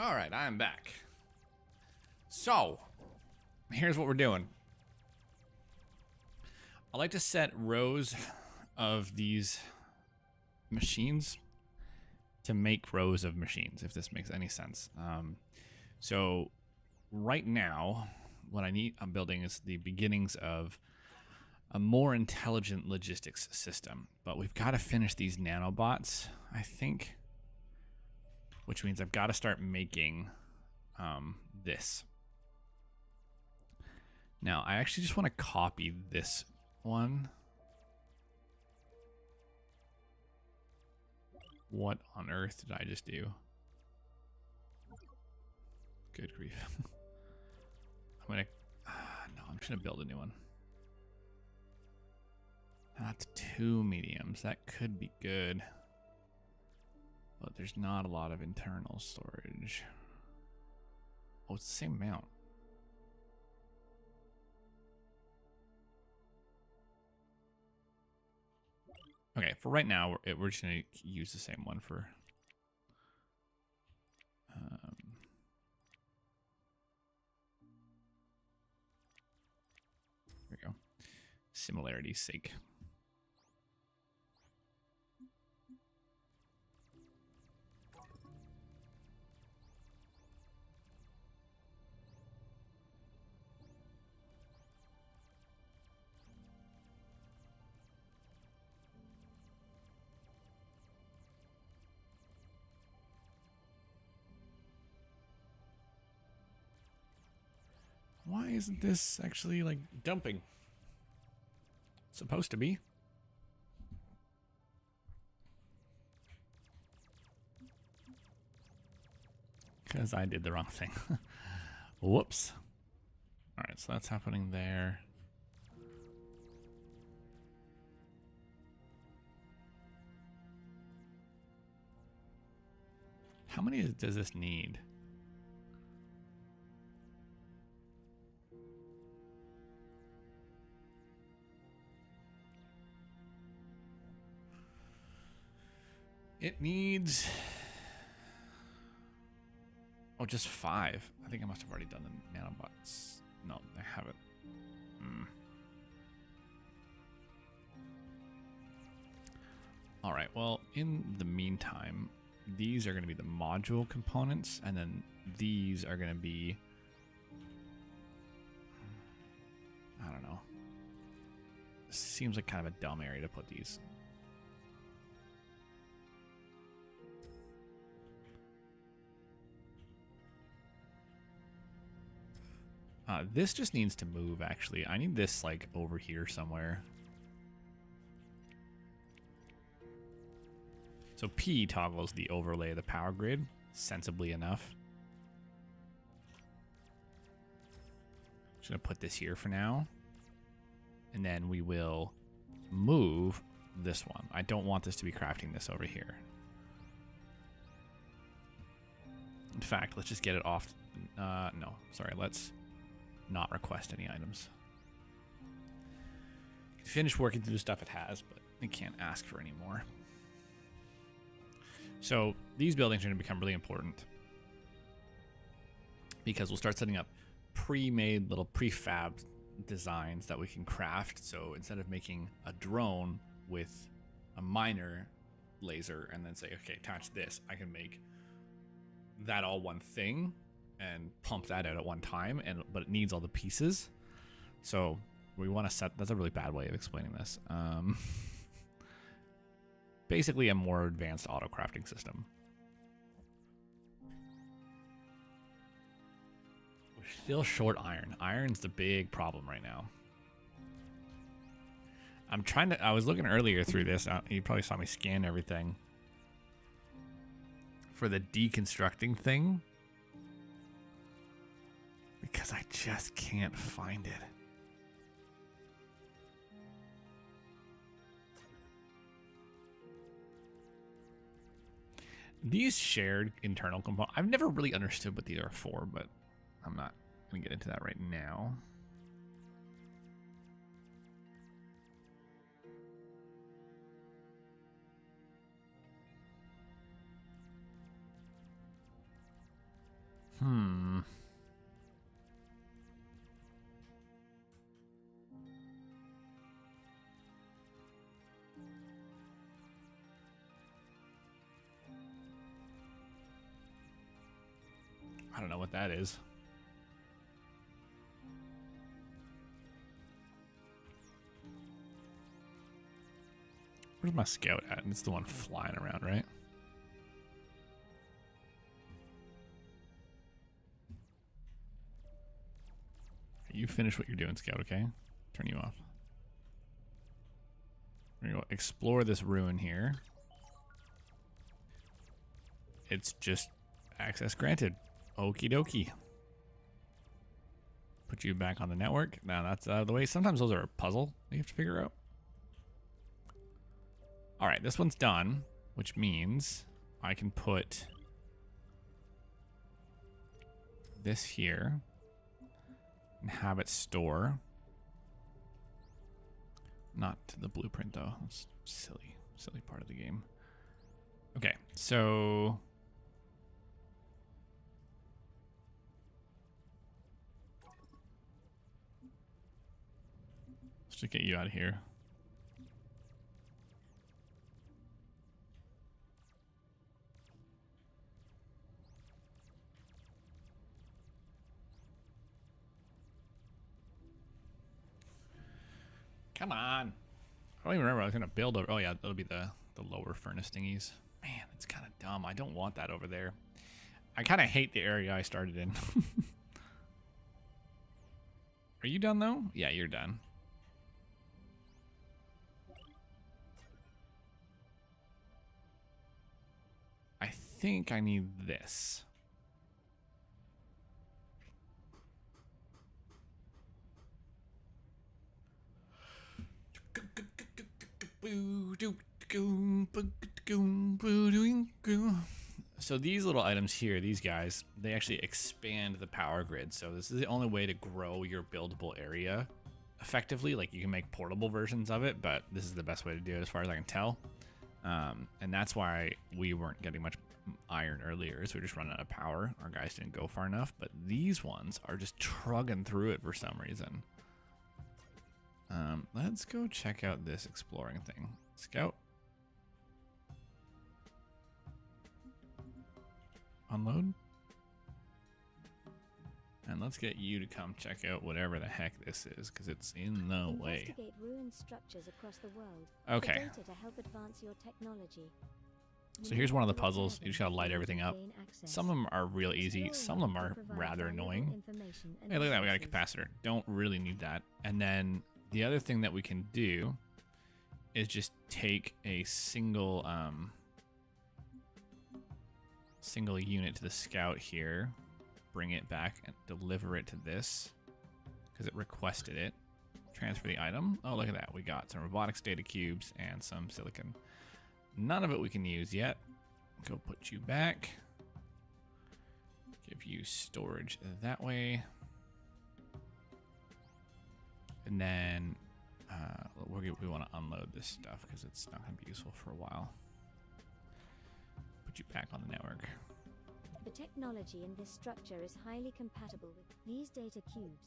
All right, I'm back. So, here's what we're doing. I like to set rows of these machines to make rows of machines, if this makes any sense. So right now, what I'm building is the beginnings of a more intelligent logistics system. But we've got to finish these nanobots, I think, which means I've got to start making this. Now, I actually just want to copy this one. What on earth did I just do? Good grief. I'm just gonna build a new one. That's 2 mediums. That could be good. But there's not a lot of internal storage. Oh, it's the same amount. Okay, for right now, we're just going to use the same one for... there we go. Similarity's sake. Why isn't this actually, like, dumping? It's supposed to be. Because I did the wrong thing. Whoops. Alright, so that's happening there. How many does this need? It needs... oh, just 5. I think I must have already done the nanobots. No, I haven't. All right, well, in the meantime, these are going to be the module components, and then these are going to be... I don't know. This seems like kind of a dumb area to put these. This just needs to move, actually. I need this, like, over here somewhere. So P toggles the overlay of the power grid, sensibly enough. Just gonna put this here for now. And then we will move this one. I don't want this to be crafting this over here. In fact, let's just get it off. No, sorry, let's not request any items. Finish working through the stuff it has, but it can't ask for any more. So these buildings are going to become really important because we'll start setting up pre-made little prefab designs that we can craft. So instead of making a drone with a miner laser and then say, okay, attach this, I can make that all one thing and pump that out at one time, but it needs all the pieces. So we want to set... that's a really bad way of explaining this. Basically a more advanced auto crafting system. We're still short iron. Iron's the big problem right now. I was looking earlier through this. You probably saw me scan everything for the deconstructing thing, because I just can't find it. These shared internal components, I've never really understood what these are for, but I'm not going to get into that right now. what that is. Where's my scout at? It's the one flying around, right? You finish what you're doing, Scout, okay? Turn you off. We're gonna go explore this ruin here. It's just access granted. Okie dokie. Put you back on the network. Now that's out of the way. Sometimes those are a puzzle you have to figure out. Alright, this one's done, which means I can put this here and have it store. Not to the blueprint though. That's silly part of the game. Okay, so let's just get you out of here. Come on. I don't even remember I was going to build over. Oh, yeah, that'll be the lower furnace thingies. Man, it's kind of dumb. I don't want that over there. I kind of hate the area I started in. Are you done, though? Yeah, you're done. I think I need this. So these little items here, these guys, they actually expand the power grid. So this is the only way to grow your buildable area effectively. Like, you can make portable versions of it, but this is the best way to do it as far as I can tell. And that's why we weren't getting much iron earlier, so we just running out of power. Our guys didn't go far enough, but these ones are just trugging through it for some reason. Let's go check out this exploring thing. Scout. Unload. And let's get you to come check out whatever the heck this is, because it's in the way. Investigate ruined structures across the world. Okay. Data to help advance your technology. So here's one of the puzzles. You just gotta light everything up. Some of them are real easy. Some of them are rather annoying. Hey, look at that. We got a capacitor. Don't really need that. And then the other thing that we can do is just take a single unit to the scout here, bring it back and deliver it to this because it requested it. Transfer the item. Oh, look at that. We got some robotics data cubes and some silicon. None of it we can use yet. Go put you back. Give you storage that way. And then we want to unload this stuff because it's not going to be useful for a while. Put you back on the network. The technology in this structure is highly compatible with these data cubes.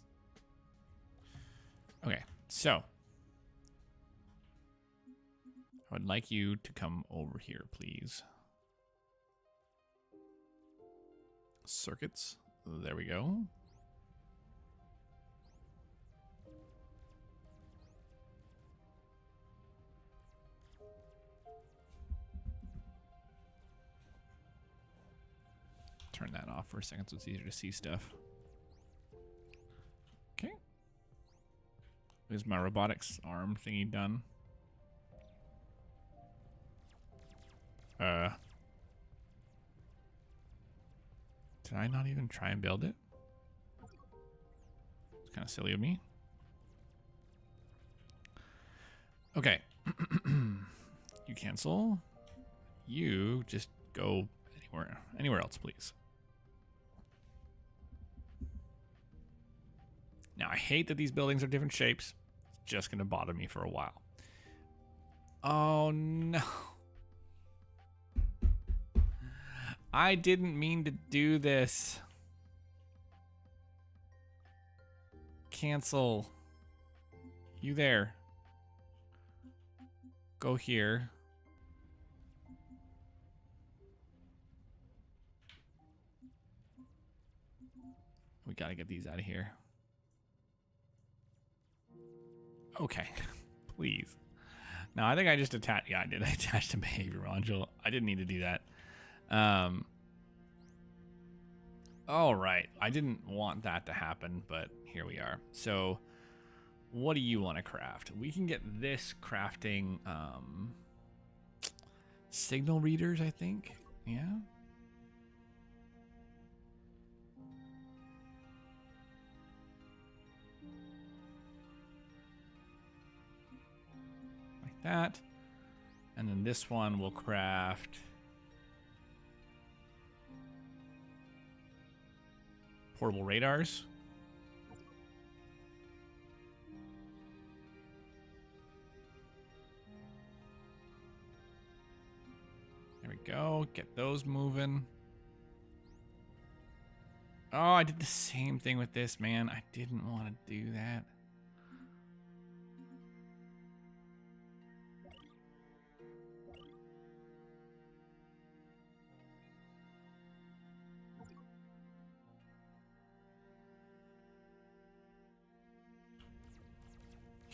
Okay, so I would like you to come over here, please. Circuits. There we go. Turn that off for a second so it's easier to see stuff. Okay. Is my robotics arm thingy done? Did I not even try and build it? It's kind of silly of me. Okay. You cancel. You just go anywhere else, please. Now, I hate that these buildings are different shapes. It's just going to bother me for a while. Oh, no. I didn't mean to do this. Cancel. You there. Go here. We got to get these out of here. Okay, please. Now, I think I just attached... Yeah, I did. I attached a behavior module. I didn't need to do that. All right. I didn't want that to happen, but here we are. So, what do you want to craft? We can get this crafting signal readers, I think. Yeah. That, and then this one will craft portable radars. There we go. Get those moving. Oh, I did the same thing with this, man. I didn't want to do that.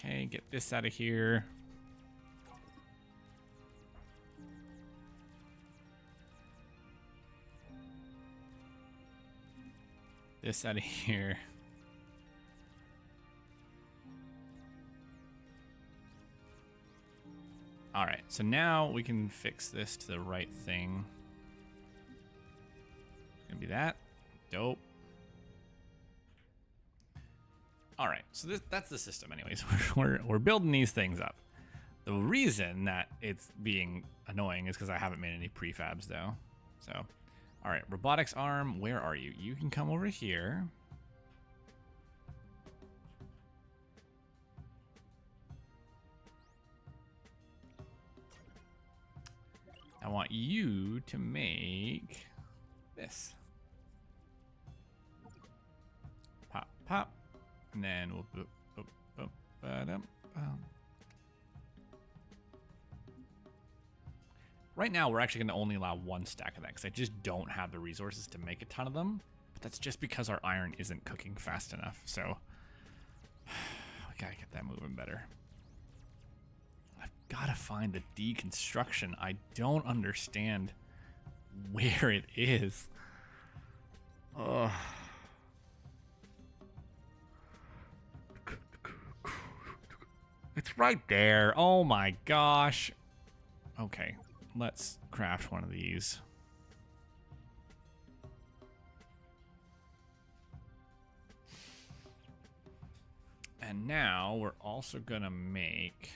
Okay, get this out of here. This out of here. All right, so now we can fix this to the right thing. Gonna be that. Dope. All right, so that's the system anyways. We're building these things up. The reason that it's being annoying is because I haven't made any prefabs though. So, all right, robotics arm, where are you? You can come over here. I want you to make this. Pop, pop. And then we'll boop, boop, boop, ba-dum, Right now, we're actually going to only allow one stack of that because I just don't have the resources to make a ton of them. But that's just because our iron isn't cooking fast enough. So we got to get that moving better. I've got to find the deconstruction. I don't understand where it is. Ugh. It's right there. Oh my gosh. Okay, let's craft one of these. And now we're also gonna make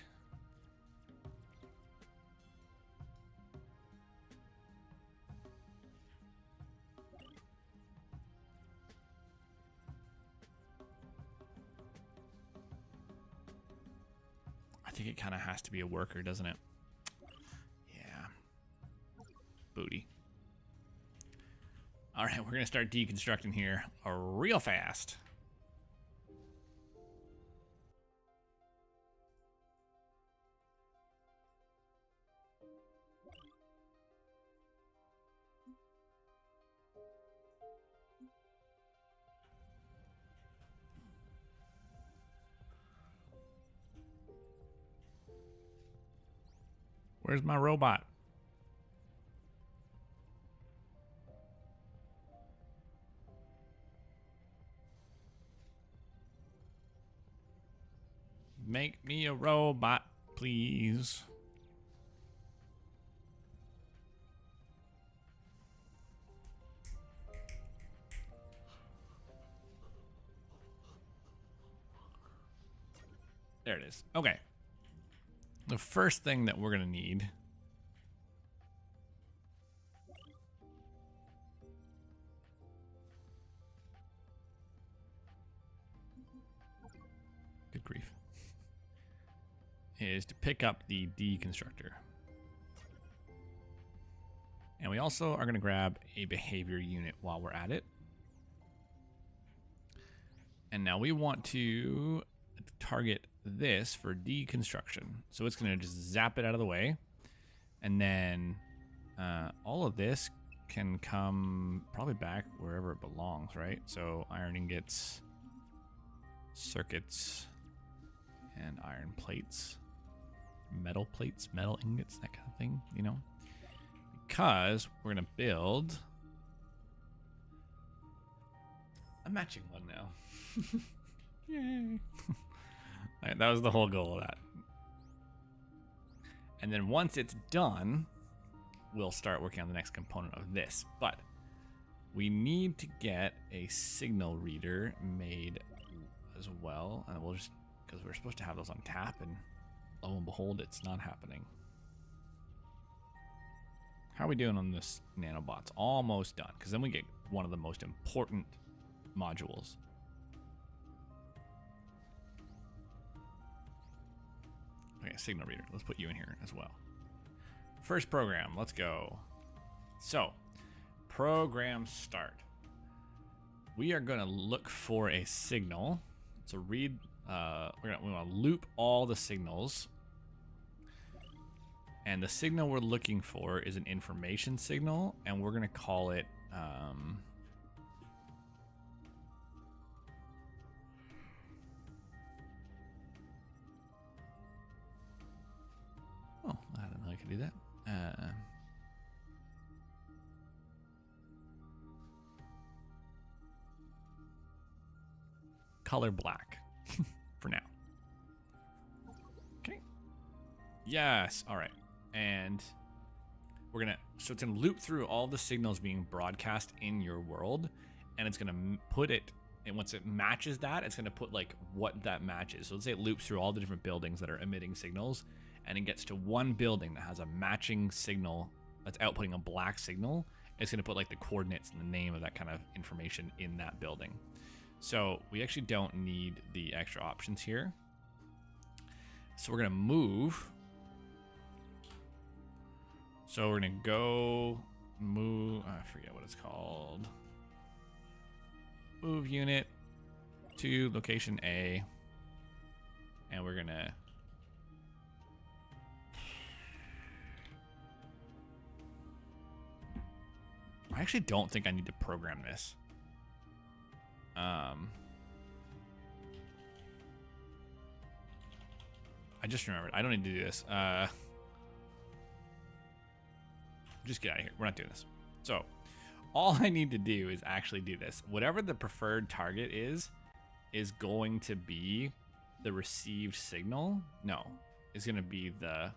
I think it kind of has to be a worker, doesn't it? Yeah. Booty. All right, we're going to start deconstructing here real fast. Where's my robot? Make me a robot, please. There it is. Okay. The first thing that we're going to need good grief is to pick up the deconstructor. And we also are going to grab a behavior unit while we're at it. And now we want to target this for deconstruction. So it's going to just zap it out of the way. And then all of this can come probably back wherever it belongs, right? So iron ingots, circuits, and iron plates, metal ingots, that kind of thing, you know? Because we're gonna build a matching one now. Yay. Alright, that was the whole goal of that. And then once it's done, we'll start working on the next component of this. But we need to get a signal reader made as well. And we'll just, because we're supposed to have those on tap, and lo and behold, it's not happening. How are we doing on this nanobots? Almost done, because then we get one of the most important modules. Okay, signal reader. Let's put you in here as well. First program, let's go. So, program start. We are going to look for a signal. So read, we want to loop all the signals. And the signal we're looking for is an information signal, and we're going to call it, oh, I didn't know I could do that. Color black for now. Okay. Yes. All right. And we're gonna, so it's gonna loop through all the signals being broadcast in your world, and it's gonna put it, and once it matches that, it's gonna put like what that matches. So let's say it loops through all the different buildings that are emitting signals, and it gets to one building that has a matching signal that's outputting a black signal. It's gonna put like the coordinates and the name of that kind of information in that building. So we actually don't need the extra options here. So we're gonna move. So we're gonna go move, I forget what it's called. Move unit to location A. And we're gonna, I actually don't think I need to program this. I just remembered, I don't need to do this. Just get out of here. We're not doing this. So all I need to do is actually do this. Whatever the preferred target is going to be the received signal. No, it's going to be the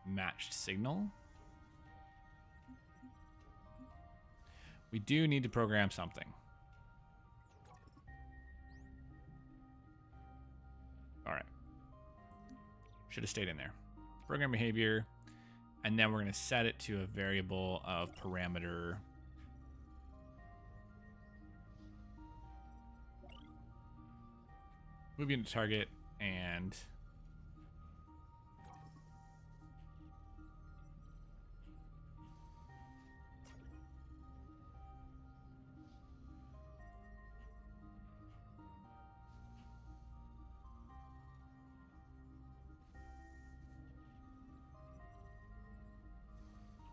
matched signal. We do need to program something. All right. Should have stayed in there. Program behavior. And then we're going to set it to a variable of parameter. Move into target and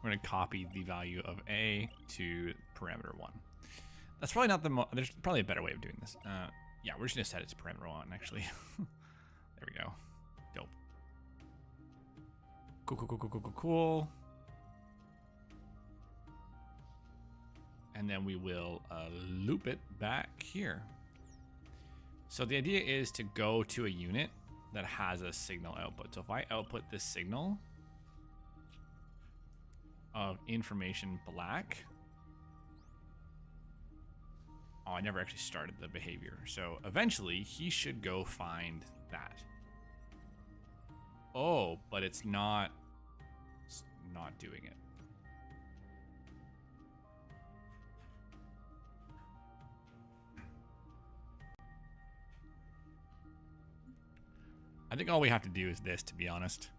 we're going to copy the value of A to parameter 1. That's probably not the there's probably a better way of doing this. Yeah, we're just going to set it to parameter 1, actually. There we go. Dope. Cool. And then we will loop it back here. So the idea is to go to a unit that has a signal output. So if I output this signal of information black. Oh, I never actually started the behavior. So eventually he should go find that. Oh, but it's not doing it. I think all we have to do is this, to be honest.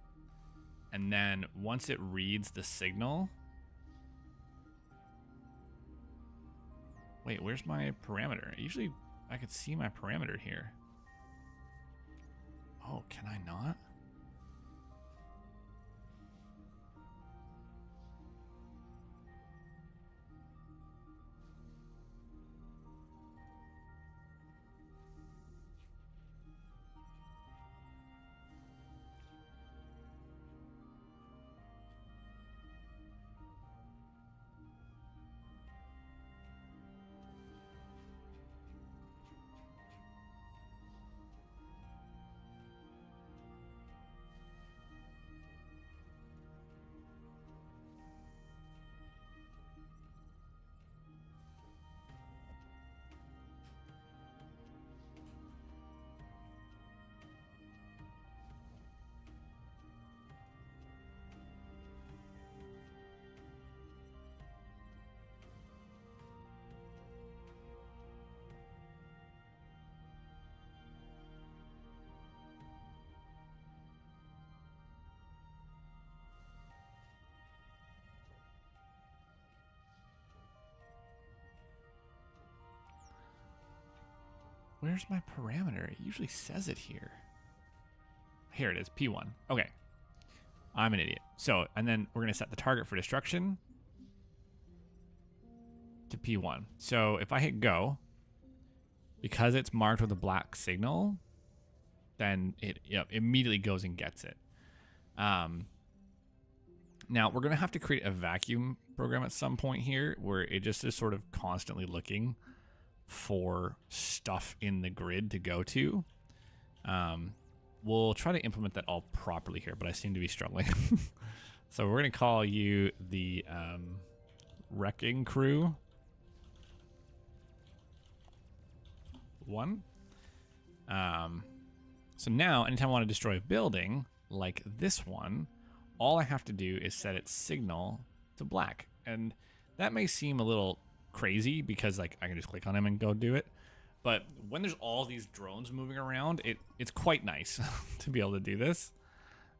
And then once it reads the signal. Wait, where's my parameter? Usually I could see my parameter here. Oh, can I not? Where's my parameter? It usually says it here. Here it is, P1. Okay. I'm an idiot. So, and then we're going to set the target for destruction to P1. So if I hit go, because it's marked with a black signal, then it immediately goes and gets it. Now we're going to have to create a vacuum program at some point here where it just is sort of constantly looking for stuff in the grid to go to. We'll try to implement that all properly here, but I seem to be struggling. So we're going to call you the Wrecking Crew 1. So now, anytime I want to destroy a building, like this one, all I have to do is set its signal to black. And that may seem a little crazy because like I can just click on him and go do it. But when there's all these drones moving around, it's quite nice to be able to do this.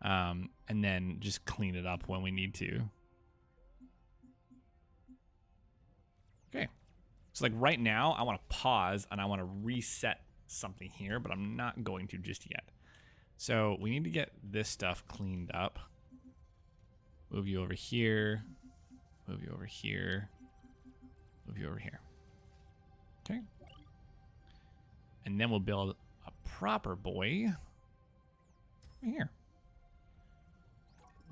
And then just clean it up when we need to. Okay. So like right now, I want to pause and I want to reset something here, but I'm not going to just yet. So we need to get this stuff cleaned up. Move you over here. Move you over here. Move you over here. Okay. And then we'll build a proper boy right here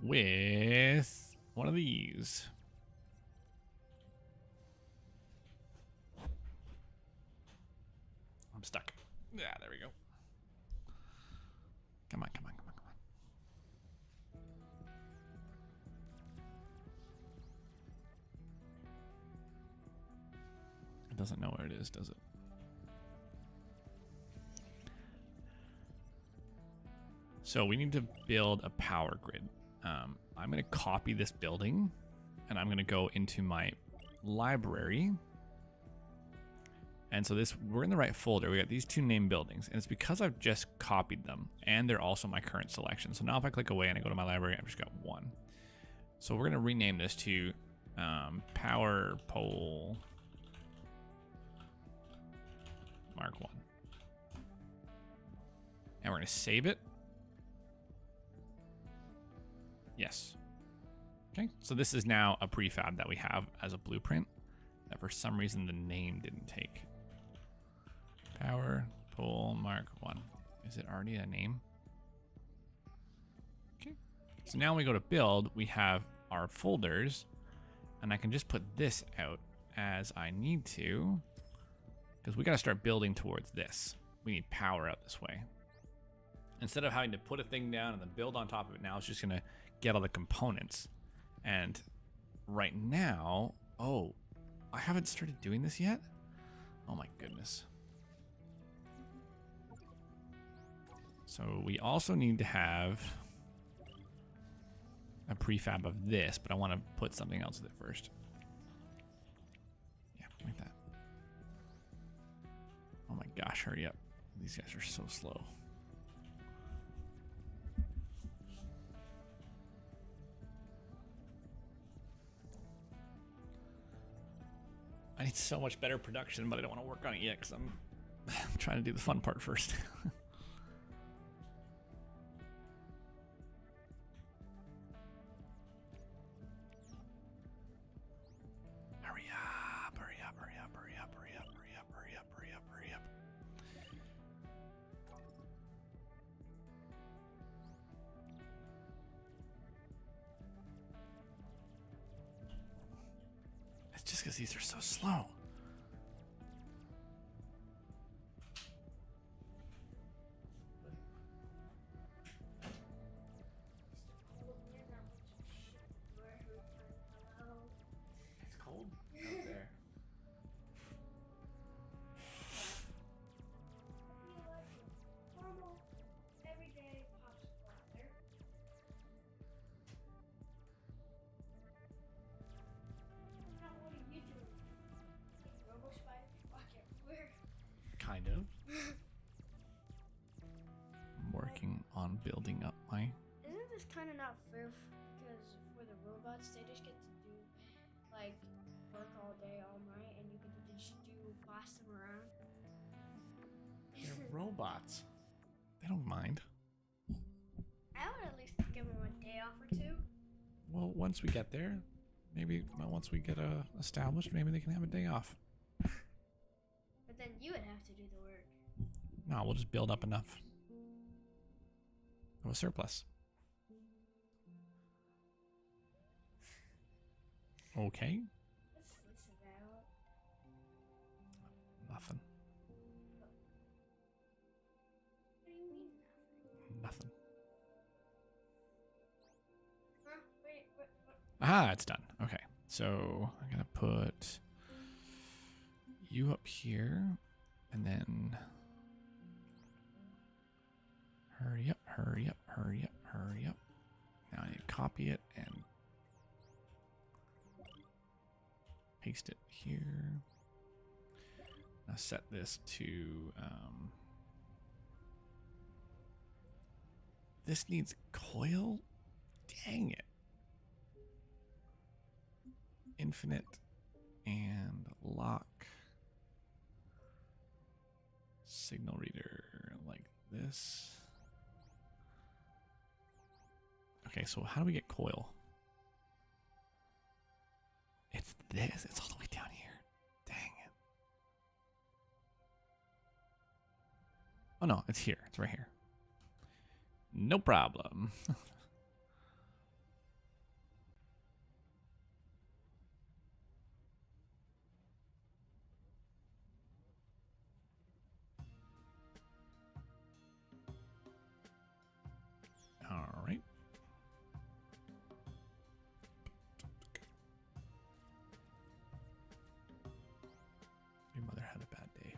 with one of these. I'm stuck. Yeah, there we go. Come on, come on, come on, come on. It doesn't know where it is, does it? So we need to build a power grid. I'm going to copy this building and I'm going to go into my library. And so we're in the right folder. We got these two named buildings and it's because I've just copied them and they're also my current selection. So now if I click away and I go to my library, I've just got one. So we're going to rename this to Power Pole Mark 1. And we're going to save it. Yes. Okay, so this is now a prefab that we have as a blueprint that for some reason the name didn't take. Power Pole Mark 1. Is it already a name? Okay. So now when we go to build, we have our folders and I can just put this out as I need to because we got to start building towards this. We need power out this way. Instead of having to put a thing down and then build on top of it, now it's just going to get all the components. And right now, oh, I haven't started doing this yet? Oh my goodness. So we also need to have a prefab of this, but I want to put something else with it first. Yeah, like that. Oh my gosh, hurry up. These guys are so slow. I need so much better production, but I don't want to work on it yet because I'm trying to do the fun part first. Hurry up, hurry up, hurry up, hurry up, hurry up, hurry up, hurry up, hurry up, hurry up. It's just because these are so slow. It's cold out there. Normal, everyday popsicle out there. Now, what are you doing? Robo spiders walk everywhere. Kind of. I'm working on building up my... Isn't this kind of not fair? Because for the robots, they just get to do like work all day, all night, and you get to just boss them around. They're robots. They don't mind. I would at least give them a day off or two. Well, once we get there, maybe once we get established, maybe they can have a day off. But then you would have to do the work. No, we'll just build up enough of a surplus. Okay. What's this about? Nothing. What do you mean nothing? Nothing. Huh? Wait, what? Aha, it's done. Okay. So I'm going to put you up here and then hurry up, hurry up, hurry up, hurry up. Now I need to copy it and paste it here. Now set this to, this needs coil? Dang it. Infinite and lock signal reader like this. Okay, so how do we get coil? It's this. It's all the way down here. Dang it. Oh no, it's here. It's right here. No problem. All right. Your mother had a bad day.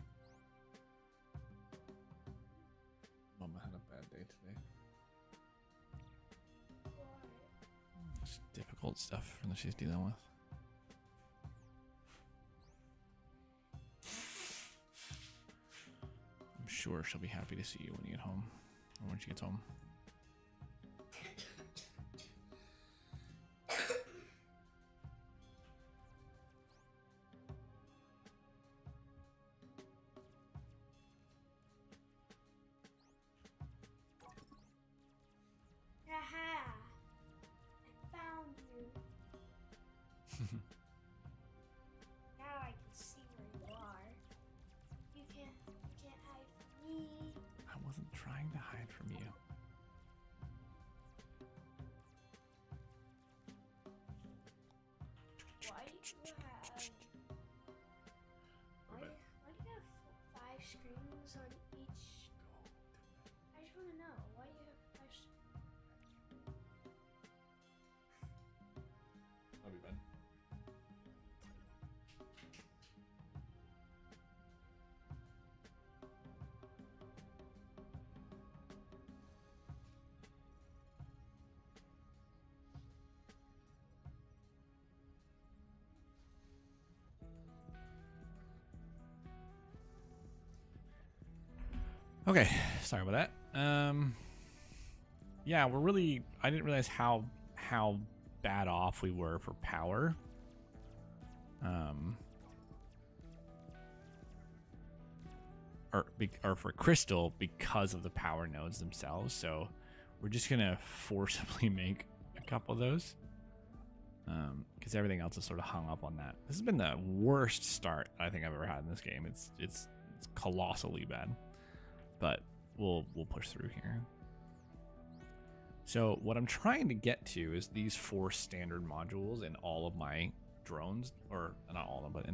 Mama had a bad day today. It's difficult stuff that she's dealing with. I'm sure she'll be happy to see you when you get home, or when she gets home. Haha! I found you. Now I can see where you are. You can't hide from me. I wasn't trying to hide from you. Why do you have? Why do you have 5 screens on each? I just want to know why do you have 5 Love you, Ben. Okay, sorry about that. Yeah, we're really, I didn't realize how bad off we were for power. Or for crystal because of the power nodes themselves. So we're just gonna forcibly make a couple of those. Because everything else is sort of hung up on that. This has been the worst start I think I've ever had in this game. It's colossally bad. But we'll push through here. So what I'm trying to get to is these 4 standard modules in all of my drones, or not all of them, but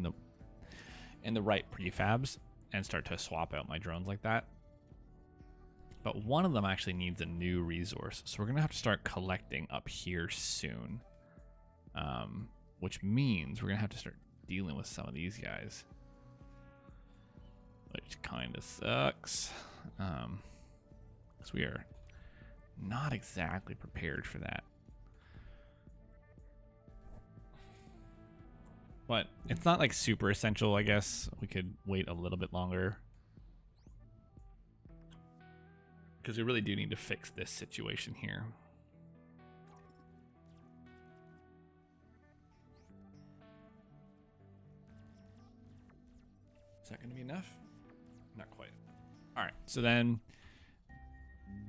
in the right prefabs, and start to swap out my drones like that. But one of them actually needs a new resource, so we're gonna have to start collecting up here soon. Which means we're gonna have to start dealing with some of these guys, which kind of sucks. Because we are not exactly prepared for that. But it's not like super essential, I guess. We could wait a little bit longer. Because we really do need to fix this situation here. Is that going to be enough? Not quite. All right, so then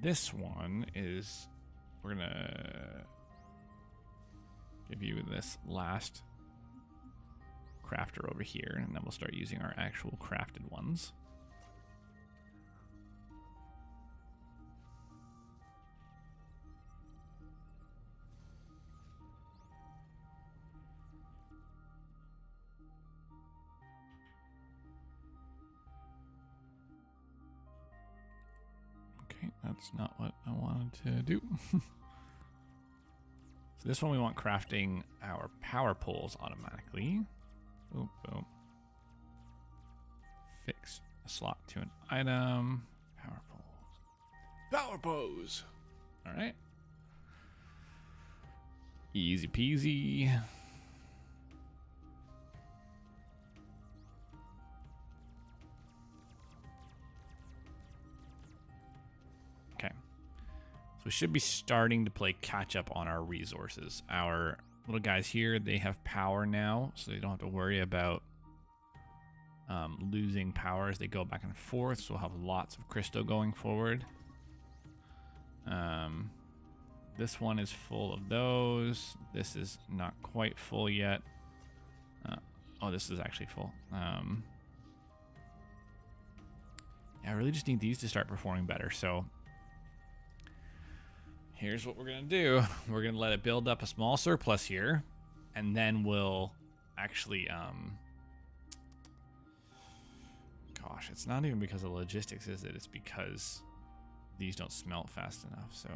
this one is, we're gonna give you this last crafter over here, and then we'll start using our actual crafted ones. Okay, that's not what I wanted to do. So this one we want crafting our power poles automatically. Boom, boom. Fix a slot to an item. Power poles. Power pose. All right. Easy peasy. Okay. So we should be starting to play catch up on our resources. Our little guys here, they have power now, so they don't have to worry about losing power as they go back and forth. So we'll have lots of crystal going forward. This one is full of those. This is not quite full yet. Oh, this is actually full. Yeah, I really just need these to start performing better. So here's what we're gonna do. We're gonna let it build up a small surplus here, and then we'll actually gosh, it's not even because of logistics, is it? It's because these don't smelt fast enough. So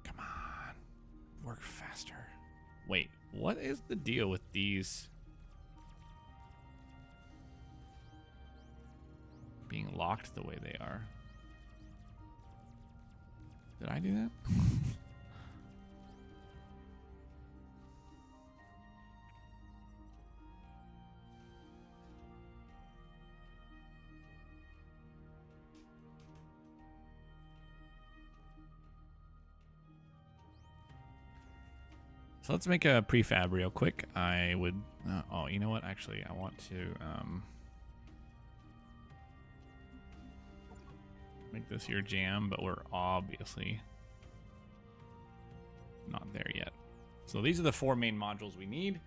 come on, work faster. Wait, what is the deal with these being locked the way they are? Did I do that? So let's make a prefab real quick. I would, oh, you know what? Actually, I want to make this your jam, but we're obviously not there yet. So these are the 4 main modules we need.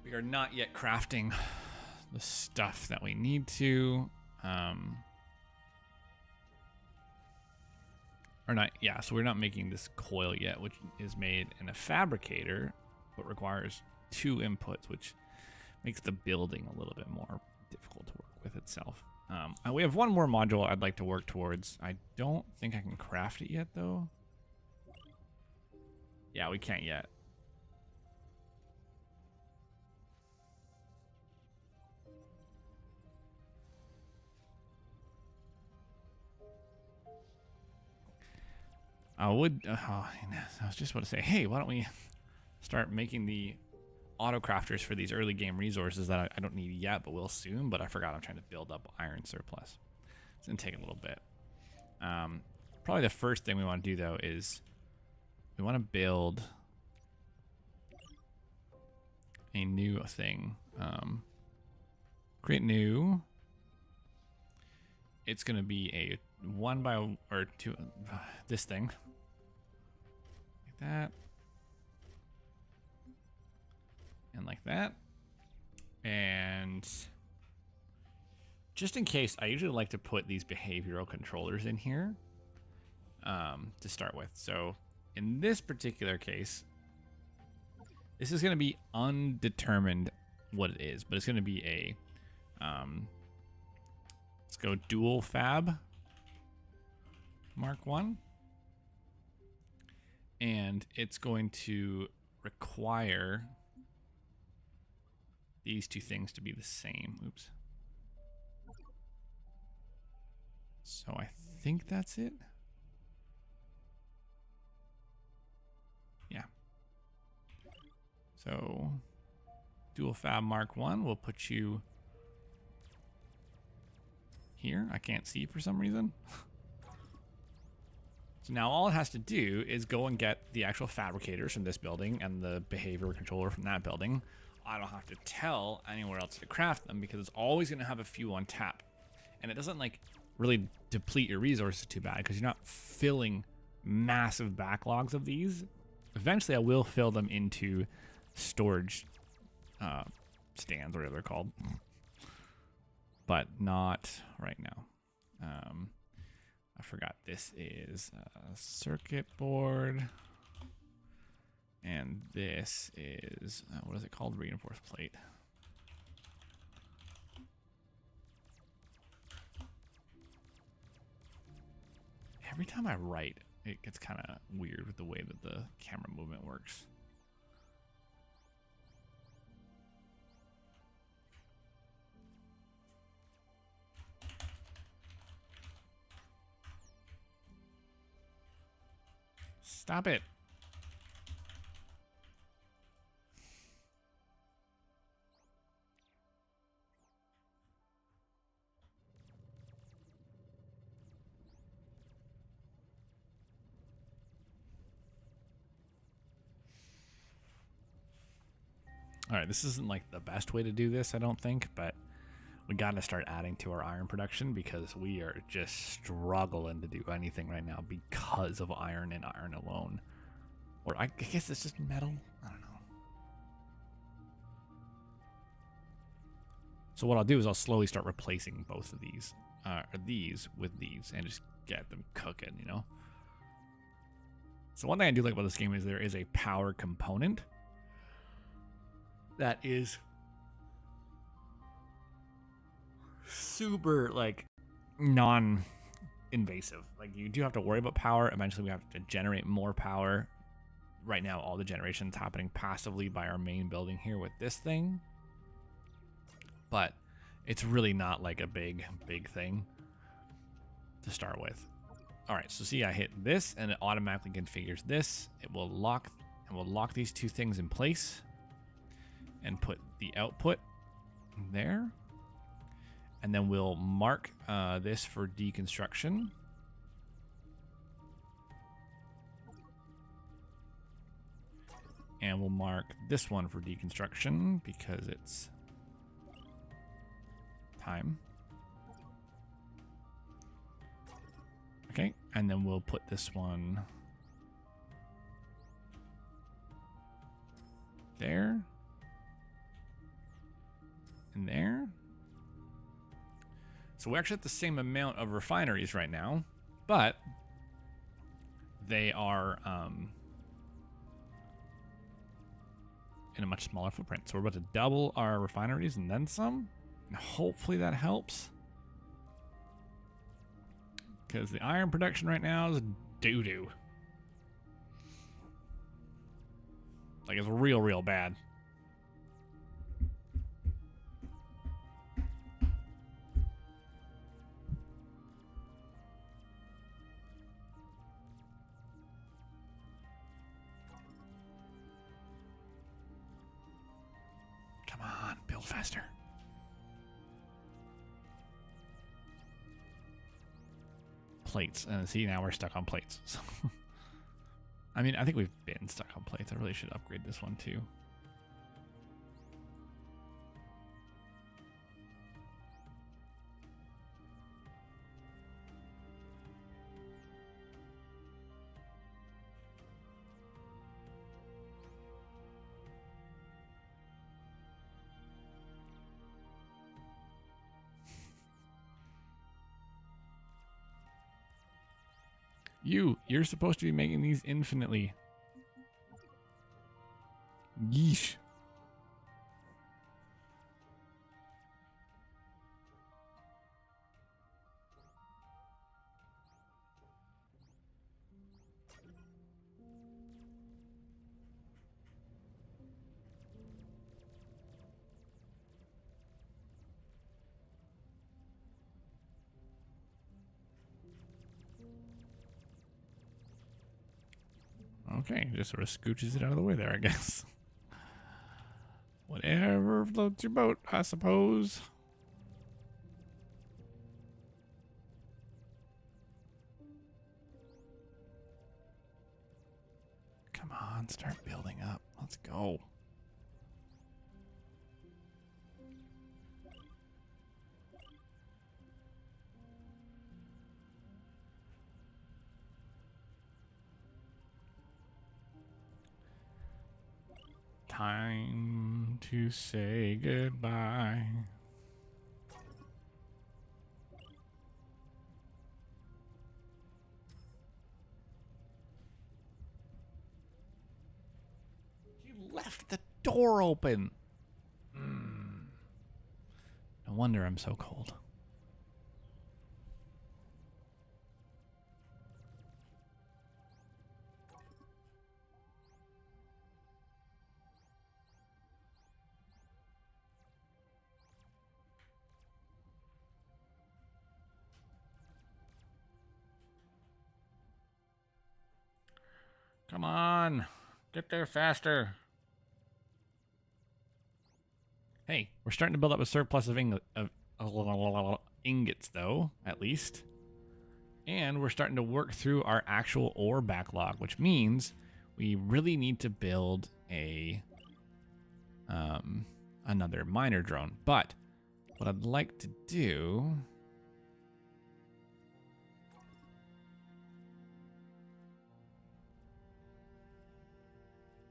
We are not yet crafting the stuff that we need to. Or not, yeah, so we're not making this coil yet, which is made in a fabricator, but requires 2 inputs, which makes the building a little bit more difficult to work with itself. We have 1 more module I'd like to work towards. I don't think I can craft it yet, though. Yeah, we can't yet. I would, I was just about to say, hey, why don't we start making the auto crafters for these early game resources that I don't need yet, but will soon. But I forgot I'm trying to build up iron surplus. It's gonna take a little bit. Probably the first thing we want to do though is we want to build a new thing. Create new. It's gonna be a 1 by or 2. This thing. Like that. And like that. And just in case, I usually like to put these behavioral controllers in here to start with. So in this particular case, this is going to be undetermined what it is, but it's going to be a, let's go dual fab Mark 1. And it's going to require these 2 things to be the same. Oops. So I think that's it. Yeah. So dual fab Mark 1 will put you here. I can't see for some reason. So now all it has to do is go and get the actual fabricators from this building and the behavior controller from that building. I don't have to tell anywhere else to craft them because it's always going to have a few on tap. And it doesn't like really deplete your resources too bad because you're not filling massive backlogs of these. Eventually I will fill them into storage stands, whatever they're called. But not right now. I forgot this is a circuit board. And this is, what is it called? Reinforced plate. Every time I write, it gets kind of weird with the way that the camera movement works. Stop it. All right, this isn't like the best way to do this, I don't think, but we got to start adding to our iron production because we are just struggling to do anything right now because of iron and iron alone. Or I guess it's just metal. I don't know. So what I'll do is I'll slowly start replacing both of these, with these, and just get them cooking, you know? So one thing I do like about this game is there is a power component that is super like non-invasive. Like you do have to worry about power. Eventually we have to generate more power. Right now all the generation's happening passively by our main building here with this thing. But it's really not like a big thing to start with. All right, so see I hit this and it automatically configures this. It will lock and we'll lock these two things in place and put the output there. And then we'll mark this for deconstruction. And we'll mark this one for deconstruction because it's time. Okay, and then we'll put this one there. And there. So we're actually at the same amount of refineries right now, but they are in a much smaller footprint. So we're about to double our refineries and then some. And hopefully that helps. Because the iron production right now is doo-doo. Like it's real bad. Faster. Plates. And see, now we're stuck on plates. So I mean, I think we've been stuck on plates. I really should upgrade this one too. You're supposed to be making these infinitely. Yeesh. Okay, just sort of scooches it out of the way there, I guess. Whatever floats your boat, I suppose. on, start building up. Let's go. Time to say goodbye. You left the door open. No wonder I'm so cold. Come on, get there faster. Hey, we're starting to build up a surplus of ingots, though, at least. And we're starting to work through our actual ore backlog, which means we really need to build a another miner drone. But what I'd like to do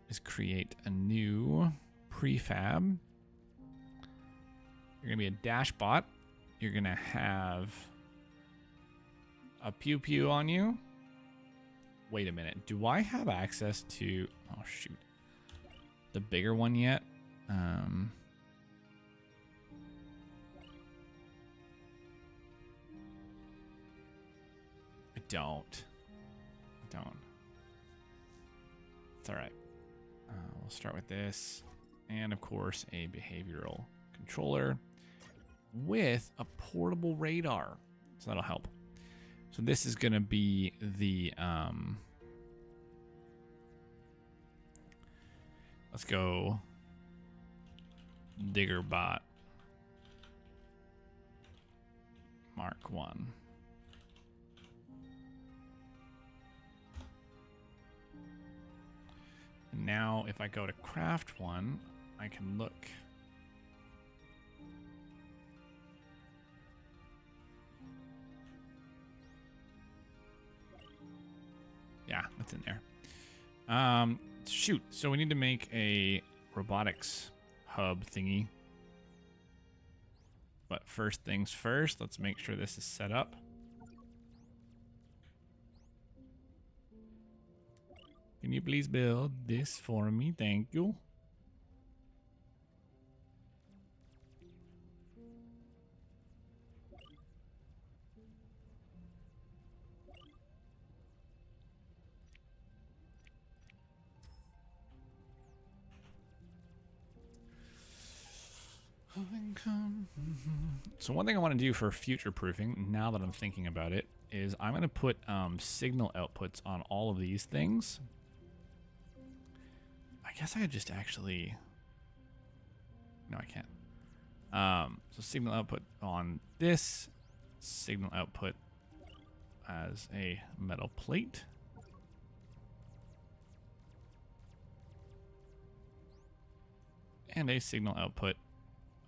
is create a new prefab. You're gonna be a dash bot. You're gonna have a pew pew on you. Wait a minute. Do I have access to? Oh shoot, the bigger one yet? I don't. It's all right. We'll start with this, and of course a behavioral controller with a portable radar, so that'll help. So this is gonna be the let's go digger bot Mark 1. Now, if I go to craft one, I can look. Yeah, that's in there. Shoot. So we need to make a robotics hub thingy. But first things first, let's make sure this is set up. Can you please build this for me? Thank you. So one thing I want to do for future proofing, now that I'm thinking about it, is I'm going to put signal outputs on all of these things. I guess I could just actually... No, I can't. So signal output on this, signal output as a metal plate. And a signal output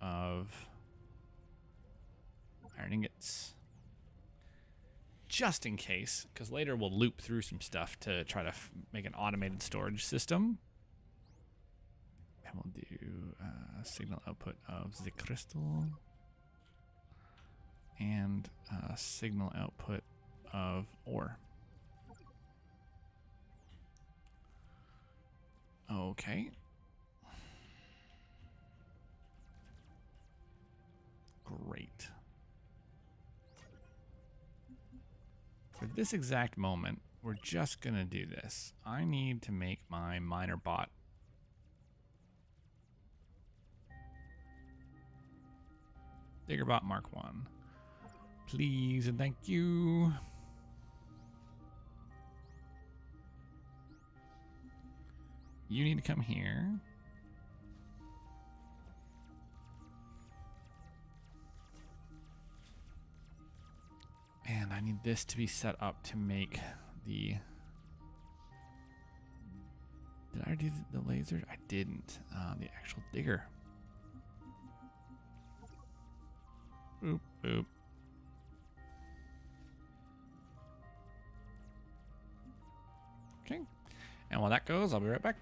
of iron ingots. Just in case, because later we'll loop through some stuff to try to make an automated storage system. And we'll do signal output of the crystal and signal output of ore. Okay. Great. For this exact moment, we're just gonna do this. I need to make my miner bot. Diggerbot Mark 1. Please and thank you. You need to come here. And I need this to be set up to make the... Did I do the laser? I didn't. The actual digger. Boop, boop. Okay. And while that goes, I'll be right back.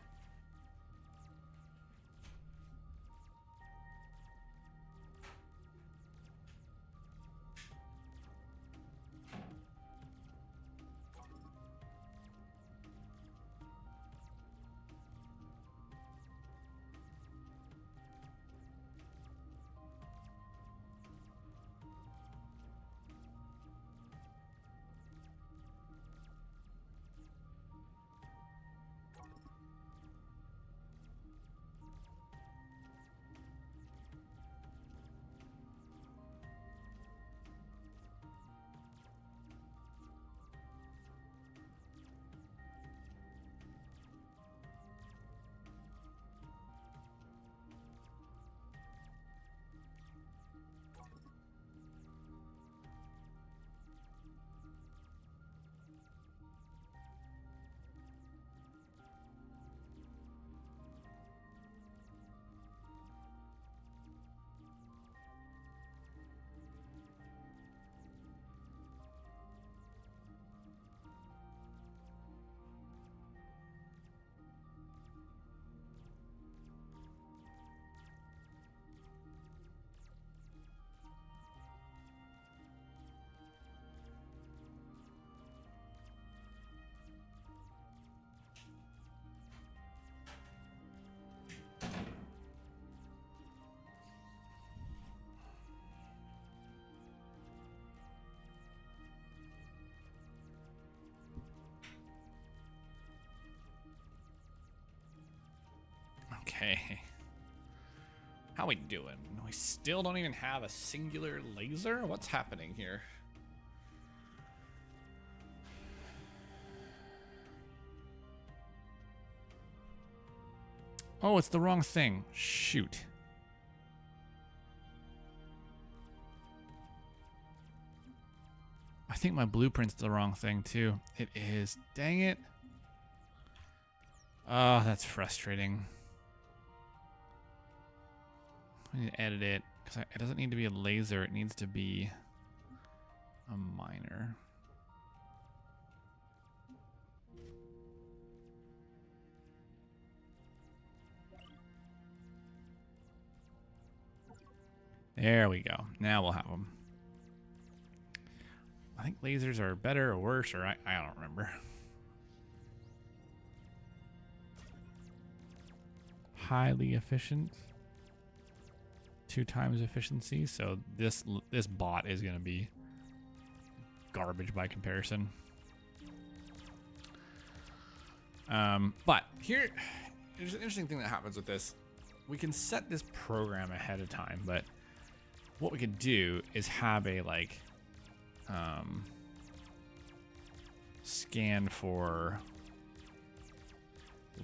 Okay. How we doing? We still don't even have a singular laser? What's happening here? Oh, it's the wrong thing. Shoot. I think my blueprint's the wrong thing too. It is. Dang it. Oh, that's frustrating. I need to edit it because it doesn't need to be a laser. It needs to be a miner. There we go. Now we'll have them. I think lasers are better or worse, or I don't remember. Highly efficient. 2 times efficiency, so this bot is going to be garbage by comparison. But here's an interesting thing that happens with this. We can set this program ahead of time, but what we could do is have a like scan for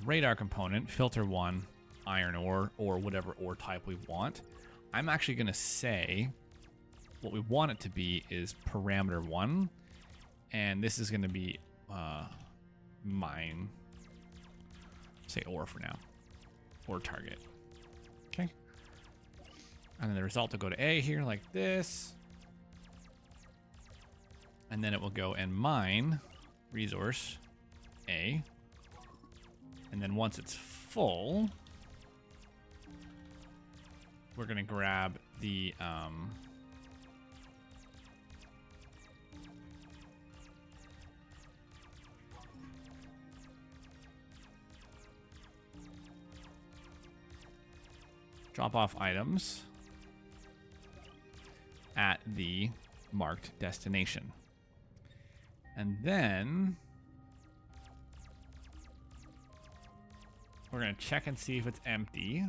radar component, filter 1, iron ore, or whatever ore type we want. I'm actually going to say what we want it to be is parameter 1, and this is going to be mine. Say ore for now, ore target. Okay, and then the result will go to A here like this, and then it will go and mine resource A, and then once it's full, we're gonna grab the drop off items at the marked destination. And then we're gonna check and see if it's empty.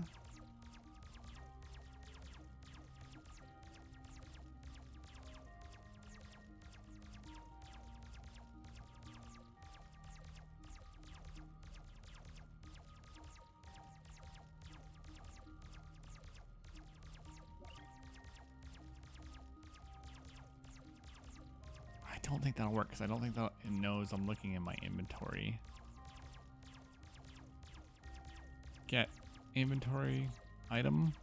I don't think that'll work because I don't think that it knows I'm looking in my inventory. get inventory item.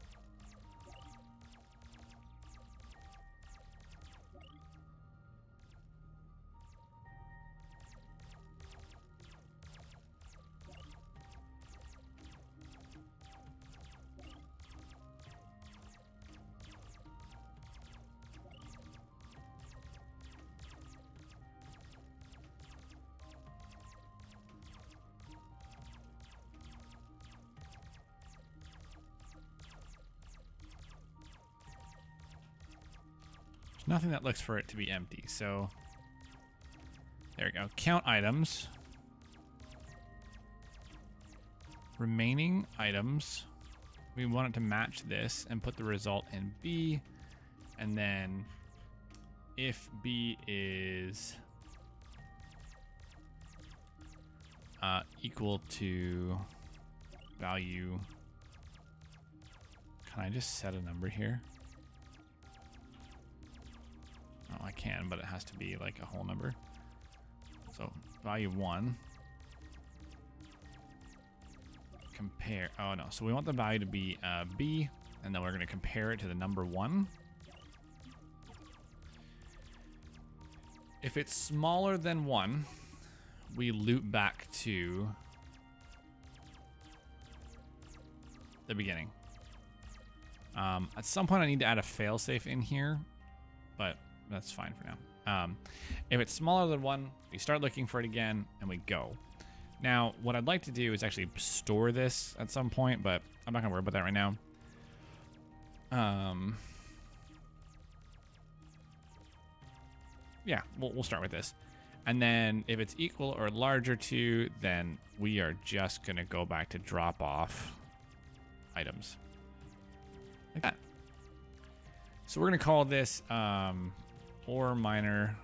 Nothing that looks for it to be empty, so there we go. Count items. Remaining items. We want it to match this and put the result in B. And then if B is equal to value, can I just set a number here? Oh, I can, but it has to be like a whole number. So value 1. Compare. Oh no. So we want the value to be B, and then we're going to compare it to the number 1. If it's smaller than 1, we loop back to the beginning. At some point, I need to add a failsafe in here, but that's fine for now. If it's smaller than 1, we start looking for it again, and we go. Now, what I'd like to do is actually store this at some point, but I'm not going to worry about that right now. Yeah, we'll start with this. And then if it's equal or larger to, then we are just going to go back to drop off items. Like that. So we're going to call this ore miner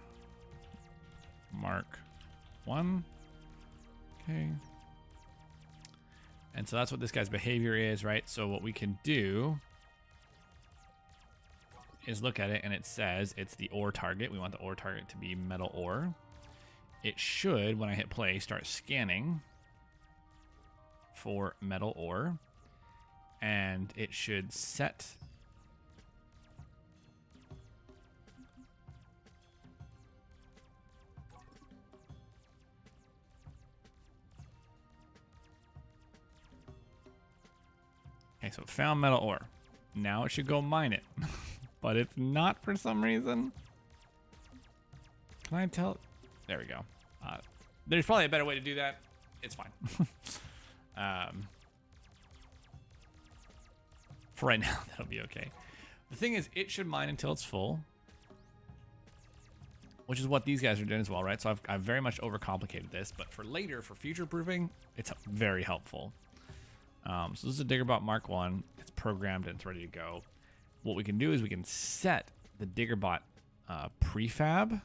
mark 1. Okay. And so that's what this guy's behavior is, right? So what we can do is look at it, and it says it's the ore target. We want the ore target to be metal ore. It should, when I hit play, start scanning for metal ore. And it should set okay, so it found metal ore. Now it should go mine it. But it's not for some reason. Can I tell? There we go. There's probably a better way to do that. It's fine. For right now, that'll be okay. The thing is, it should mine until it's full, which is what these guys are doing as well, right? So I've very much overcomplicated this, but for later, for future proofing, it's very helpful. So this is a Diggerbot Mark 1. It's programmed and it's ready to go. What we can do is we can set the Diggerbot prefab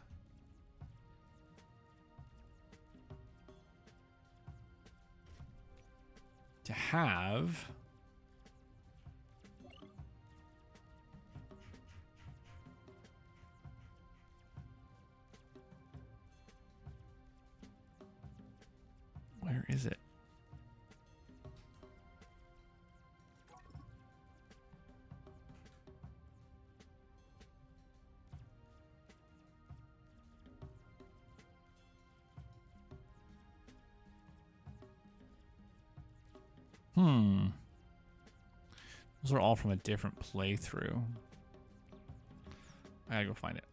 to have where is it? Those are all from a different playthrough. I gotta go find it.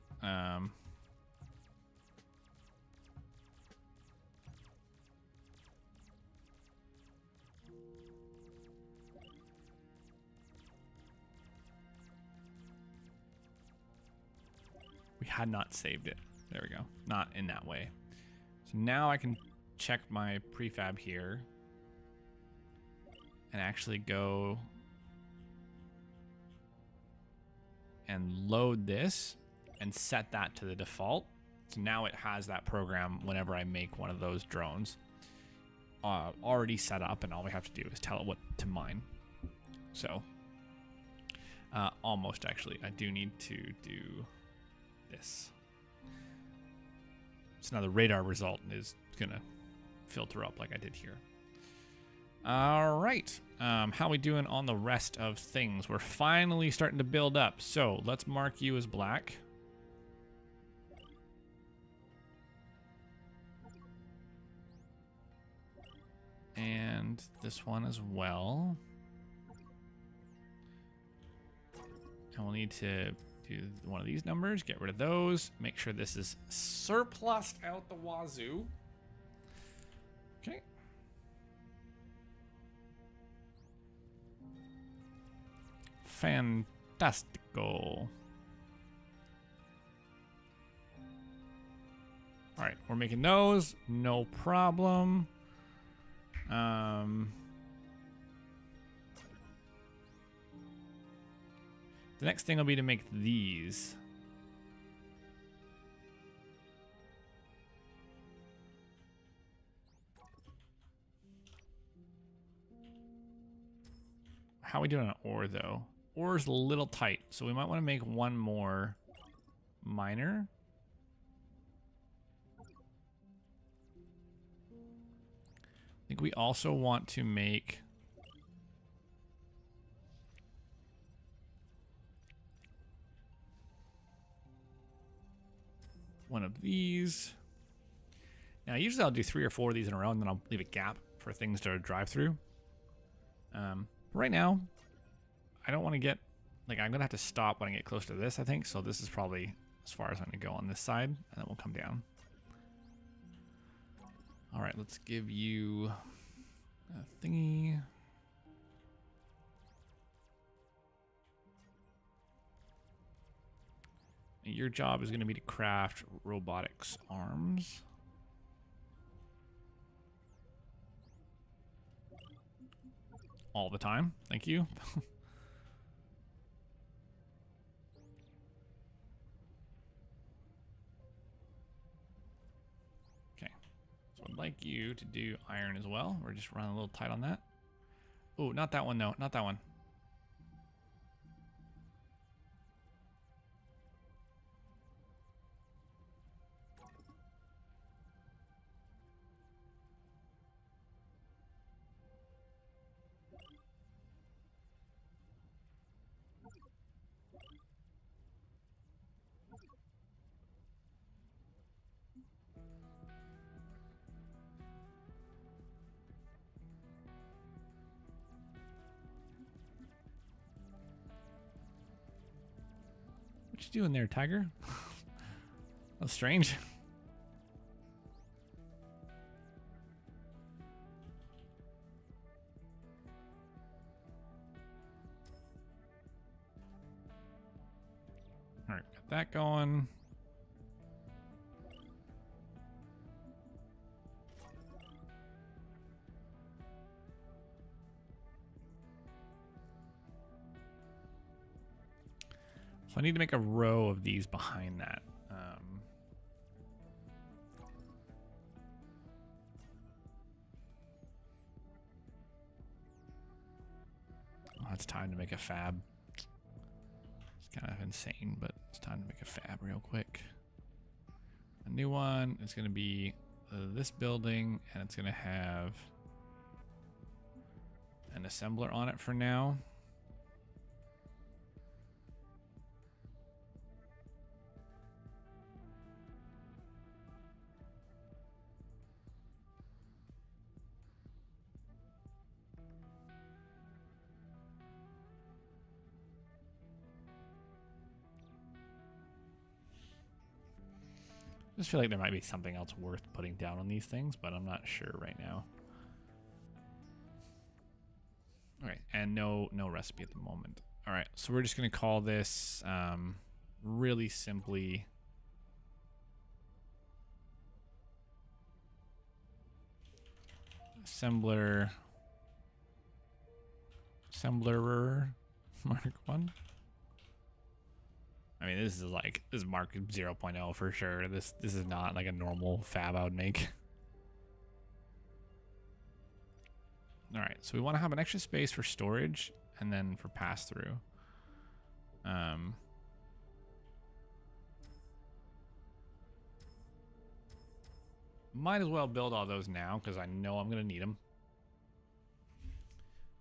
We had not saved it. There we go. Not in that way. So now I can check my prefab here and actually go and load this and set that to the default. So now it has that program whenever I make one of those drones already set up, and all we have to do is tell it what to mine. So almost actually, I do need to do this. So now the radar result is gonna filter up like I did here. All right. How we doing on the rest of things? We're finally starting to build up. So let's mark you as black. And this one as well. And we'll need to do one of these numbers, get rid of those, make sure this is surplused out the wazoo. Okay. Fantastico. All right, we're making those, no problem. The next thing will be to make these. How are we doing on ore, though? Ore's a little tight, so we might want to make one more miner. I think we also want to make one of these. Now, usually I'll do 3 or 4 of these in a row, and then I'll leave a gap for things to drive through. Right now, I don't want to get, like, I'm going to have to stop when I get close to this, I think. So this is probably as far as I'm going to go on this side, and then we'll come down. All right, let's give you a thingy. Your job is going to be to craft robotics arms. All the time. Thank you. Okay. So I'd like you to do iron as well. We're just running a little tight on that. Oh, not that one, though. Not that one. What you doing there, Tiger? That's strange. All right, got that going. So I need to make a row of these behind that. Oh, it's time to make a fab. It's kind of insane, but it's time to make a fab real quick. A new one is going to be this building, and it's going to have an assembler on it for now. I just feel like there might be something else worth putting down on these things, but I'm not sure right now. All right, and no recipe at the moment. All right, so we're just gonna call this really simply assembler Mark 1. I mean, this is Mark 0.0 for sure. This is not like a normal fab I would make. All right, so we want to have an extra space for storage and then for pass through. Might as well build all those now because I know I'm gonna need them.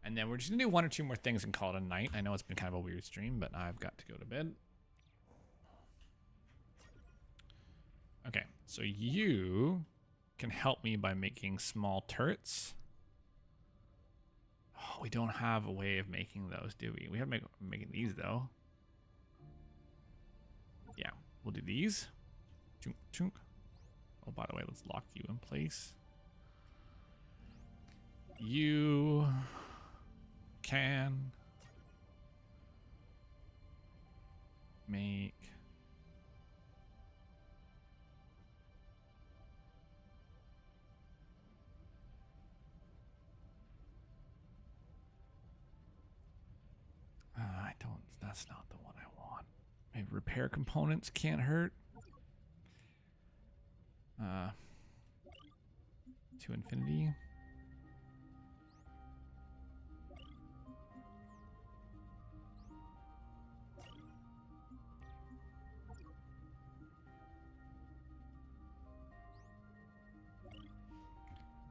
And then we're just gonna do 1 or 2 more things and call it a night. I know it's been kind of a weird stream, but I've got to go to bed. Okay, so you can help me by making small turrets. Oh, we don't have a way of making those, do we? We have making these though. Yeah, we'll do these. Chunk, chunk. Oh, by the way, let's lock you in place. You can make that's not the one I want. Maybe repair components can't hurt. To infinity.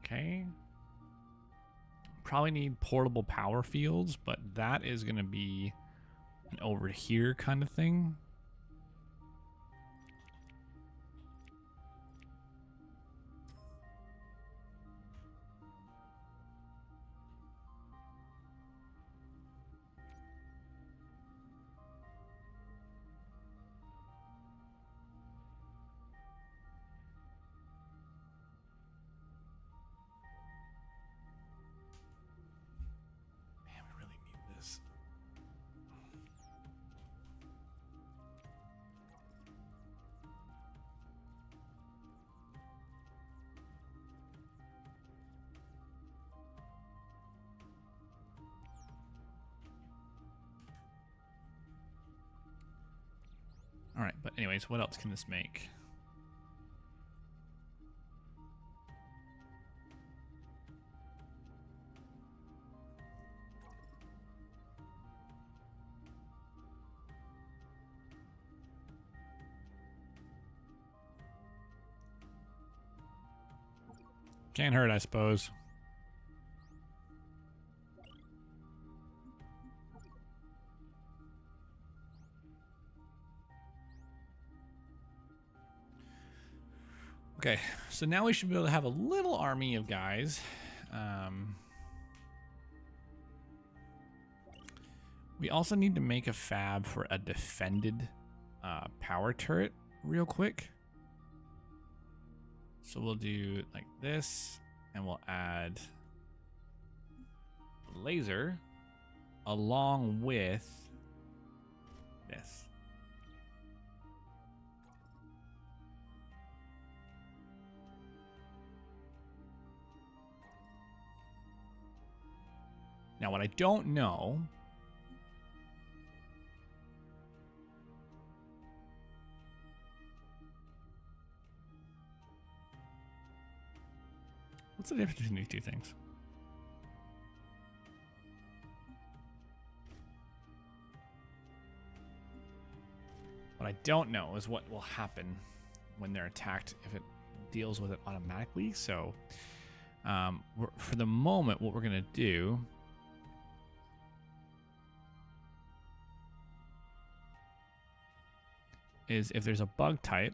Okay. Probably need portable power fields, but that is going to be an over here kind of thing. All right, but anyways, what else can this make? Can't hurt, I suppose. Okay, so now we should be able to have a little army of guys. We also need to make a fab for a defended power turret real quick. So we'll do like this, and we'll add laser along with this. Now, what I don't know what's the difference between these two things? What I don't know is what will happen when they're attacked if it deals with it automatically. So for the moment, what we're going to do is if there's a bug type,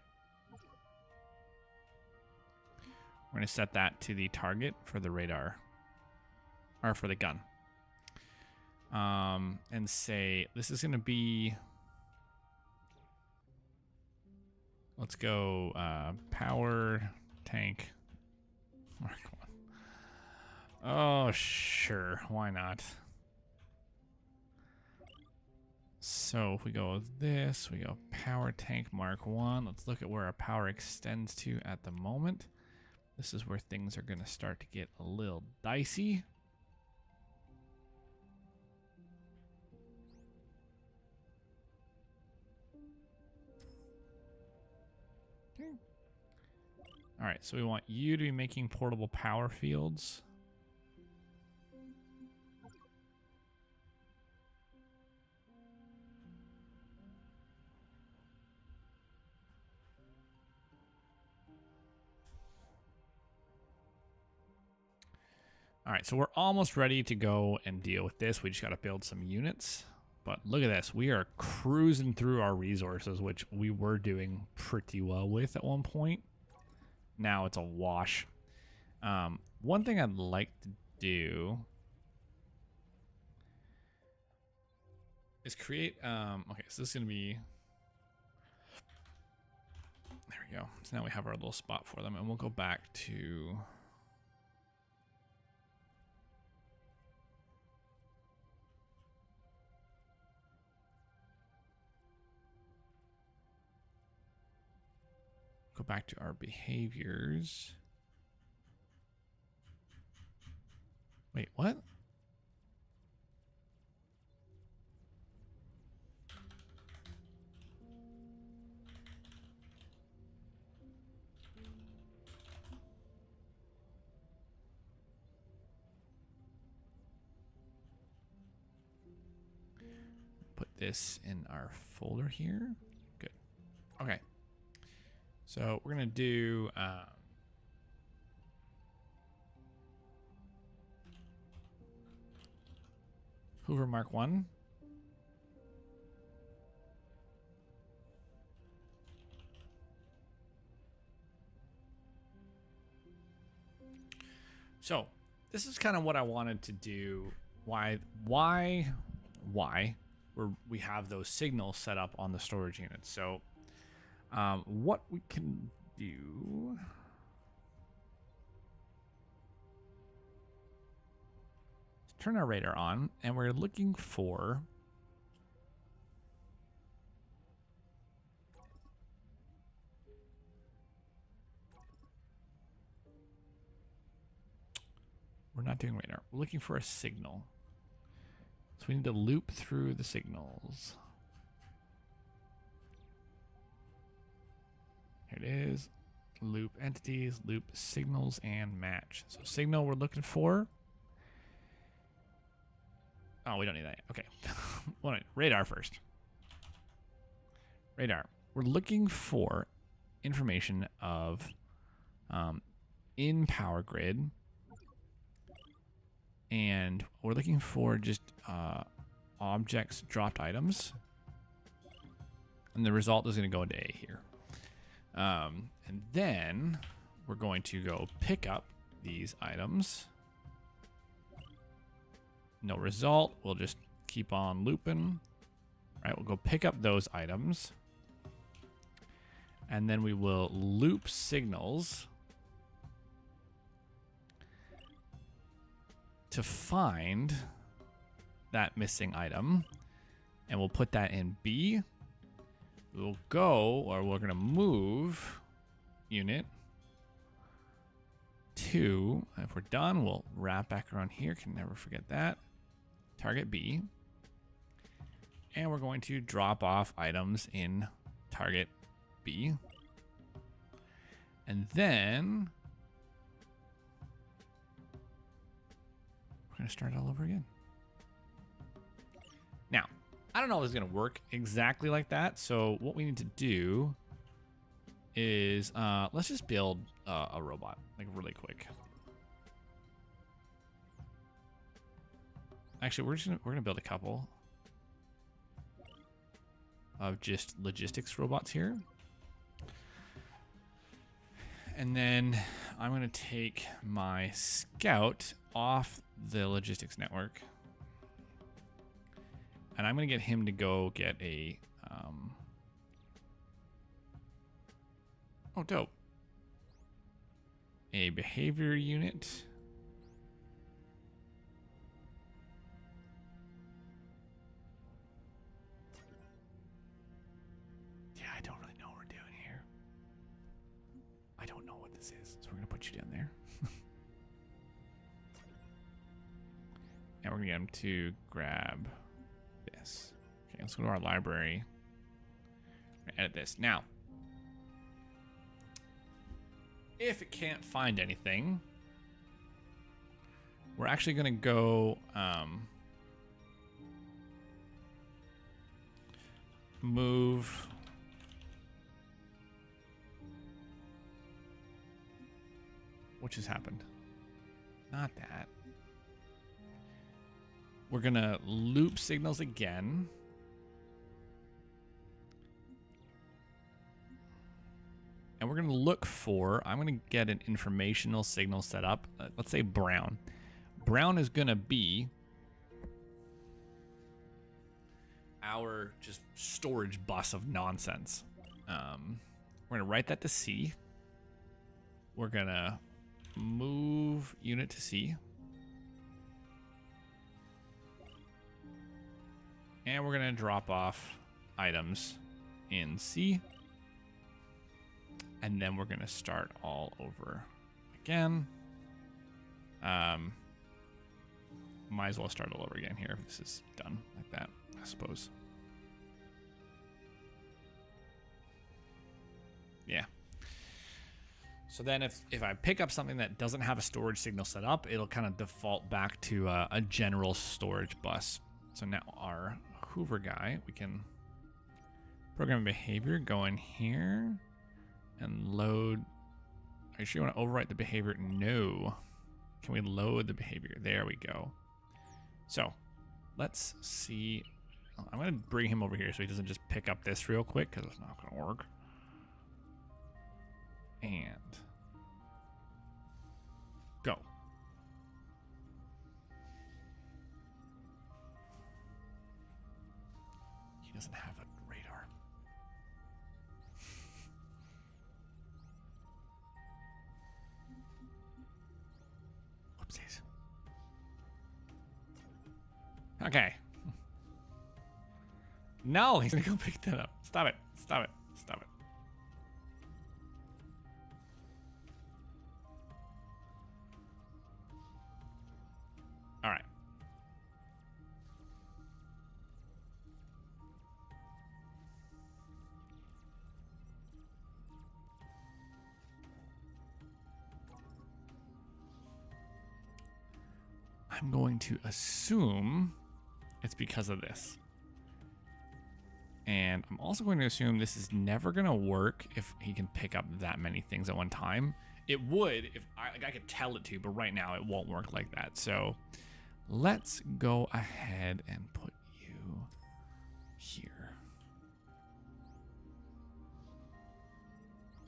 we're going to set that to the target for the radar, or for the gun. And say, this is going to be, let's go power tank Mark 1. Oh, sure. Why not? So if we go with this, we go power tank Mark 1. Let's look at where our power extends to at the moment. This is where things are going to start to get a little dicey. Okay. All right, so we want you to be making portable power fields. All right, so we're almost ready to go and deal with this. We just got to build some units. But look at this. We are cruising through our resources, which we were doing pretty well with at one point. Now it's a wash. One thing I'd like to do is create... okay, so this is going to be... There we go. So now we have our little spot for them, and we'll go back to... Go back to our behaviors. Wait, what? Put this in our folder here. Good. Okay. So we're going to do Hoover Mark 1. So this is kind of what I wanted to do. Why we have those signals set up on the storage units. So what we can do... is turn our radar on, and we're looking for... We're not doing radar. We're looking for a signal. So we need to loop through the signals. Here it is. Loop entities, loop signals, and match. So signal we're looking for. Oh, we don't need that yet. Okay. Well, radar first. Radar. We're looking for information of in power grid. And we're looking for just objects, dropped items. And the result is going to go into A here. And then we're going to go pick up these items. No result. We'll just keep on looping. All right, we'll go pick up those items. And then we will loop signals to find that missing item. And we'll put that in B. We'll go, or we're going to move unit to, if we're done, we'll wrap back around here. Can never forget that. Target B. And we're going to drop off items in target B. And then we're going to start all over again. Now, I don't know if it's going to work exactly like that. So what we need to do is let's just build a robot, like really quick. Actually, we're gonna build a couple of just logistics robots here. And then I'm gonna take my scout off the logistics network. And I'm going to get him to go get a... oh, dope. A behavior unit. Yeah, I don't really know what we're doing here. I don't know what this is, so we're going to put you down there. And we're going to get him to grab... this. Okay, let's go to our library. Edit this. Now, if it can't find anything, we're actually going to go move what just happened? Not that. We're going to loop signals again. And we're going to look for, I'm going to get an informational signal set up. Let's say brown. Brown is going to be our just storage bus of nonsense. We're going to write that to C. We're going to move unit to C. And we're going to drop off items in C. And then we're going to start all over again. Might as well start all over again here if this is done like that, I suppose. Yeah. So then if I pick up something that doesn't have a storage signal set up, it'll kind of default back to a general storage bus. So now our Hoover guy, we can program behavior, go in here and load. Are you sure you want to overwrite the behavior? No. Can we load the behavior? There we go. So let's see. I'm going to bring him over here so he doesn't just pick up this real quick because it's not going to work. And go. He doesn't have a radar. Whoopsies. Okay. No, he's gonna go pick that up. Stop it. Stop it. Stop it. All right. I'm going to assume it's because of this. And I'm also going to assume this is never going to work if he can pick up that many things at one time. It would if I could tell it to, but right now it won't work like that. So let's go ahead and put you here.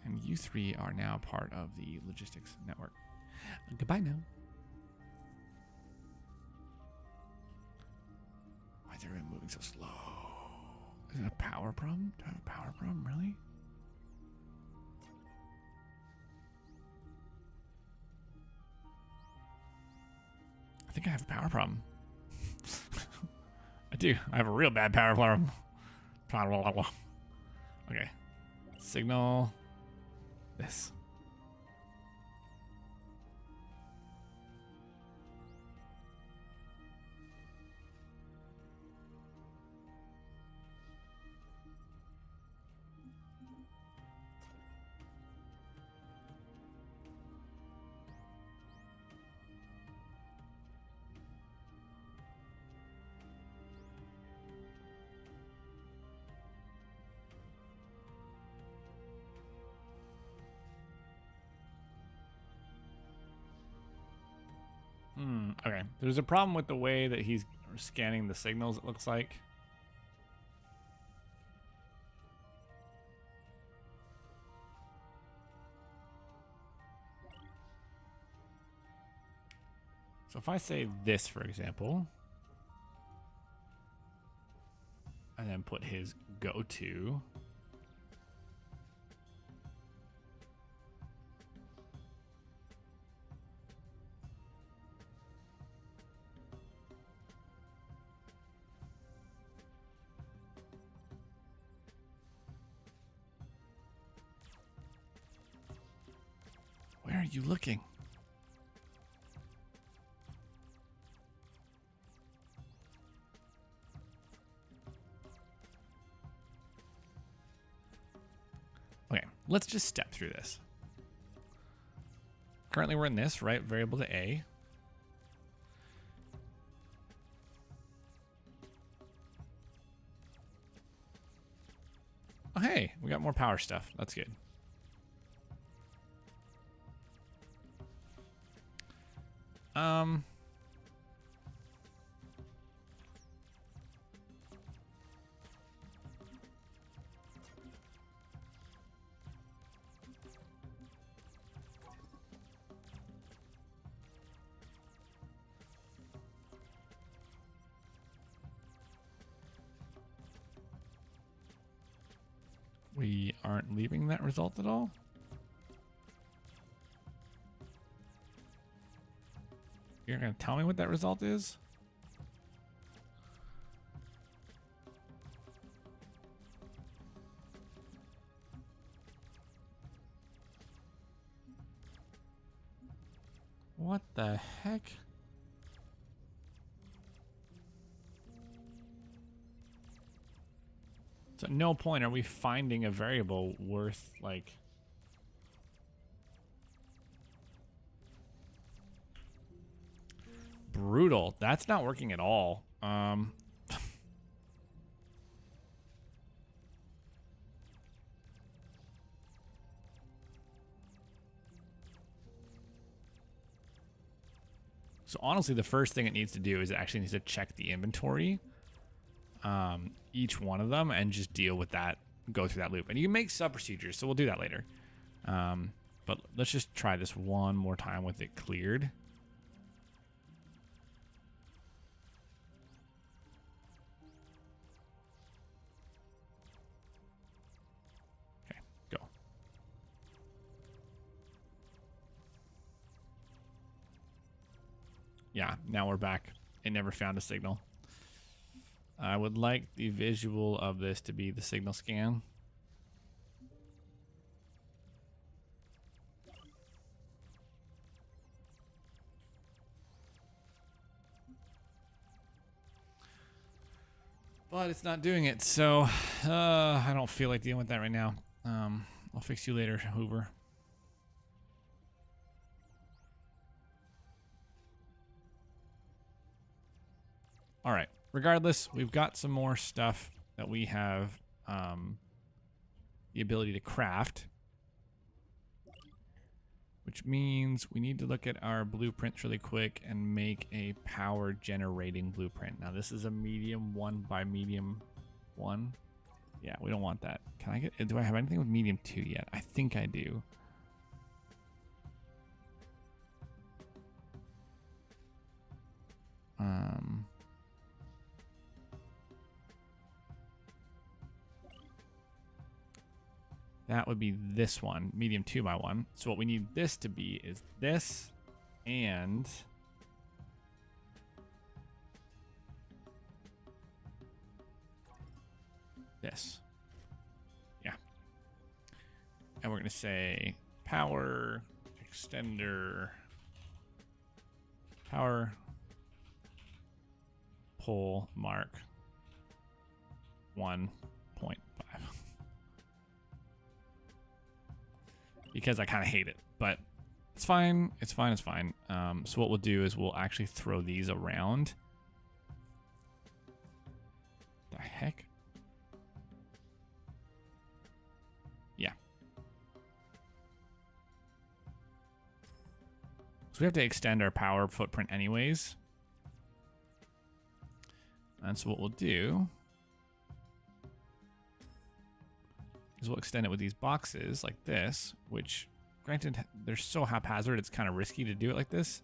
And you three are now part of the logistics network. Goodbye now. Why is everyone moving so slow? Is it a power problem? Do I have a power problem, really? I think I have a power problem. I do. I have a real bad power problem. Okay. Signal this. Okay, there's a problem with the way that he's scanning the signals, it looks like. So if I say this, for example, and then put his go-to, where are you looking? Okay, let's just step through this. Currently we're in this, right? Variable to A. Oh, hey, we got more power stuff. That's good. We aren't leaving that result at all. You're going to tell me what that result is? What the heck? So at no point are we finding a variable worth, like... Brutal. That's not working at all. So honestly, the first thing it needs to do is it actually needs to check the inventory, each one of them, and just deal with that, go through that loop. And you can make sub-procedures, so we'll do that later. But let's just try this one more time with it cleared. Okay, go. Yeah, now we're back. It never found a signal. I would like the visual of this to be the signal scan. But it's not doing it, so I don't feel like dealing with that right now. I'll fix you later, Hoover. All right. Regardless, we've got some more stuff that we have the ability to craft, which means we need to look at our blueprints really quick and make a power generating blueprint. Now, this is a medium 1 by medium 1. Yeah, we don't want that. Can I get? Do I have anything with medium 2 yet? I think I do. That would be this one, medium 2 by 1. So what we need this to be is this and this. Yeah. And we're going to say power extender, power pole mark 1.5. Because I kind of hate it, but it's fine. It's fine. It's fine. So what we'll do is we'll actually throw these around. The heck? Yeah. So we have to extend our power footprint anyways. And so what we'll do is we'll extend it with these boxes like this, which granted they're so haphazard it's kind of risky to do it like this,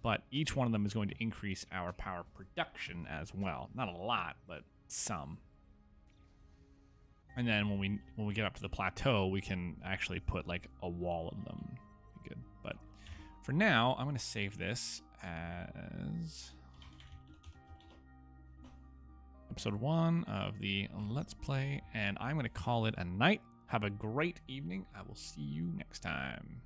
but each one of them is going to increase our power production as well. Not a lot, but some. And then when we get up to the plateau, we can actually put like a wall of them. Be good. But for now, I'm going to save this as episode 1 of the Let's Play, and I'm going to call it a night. Have a great evening. I will see you next time.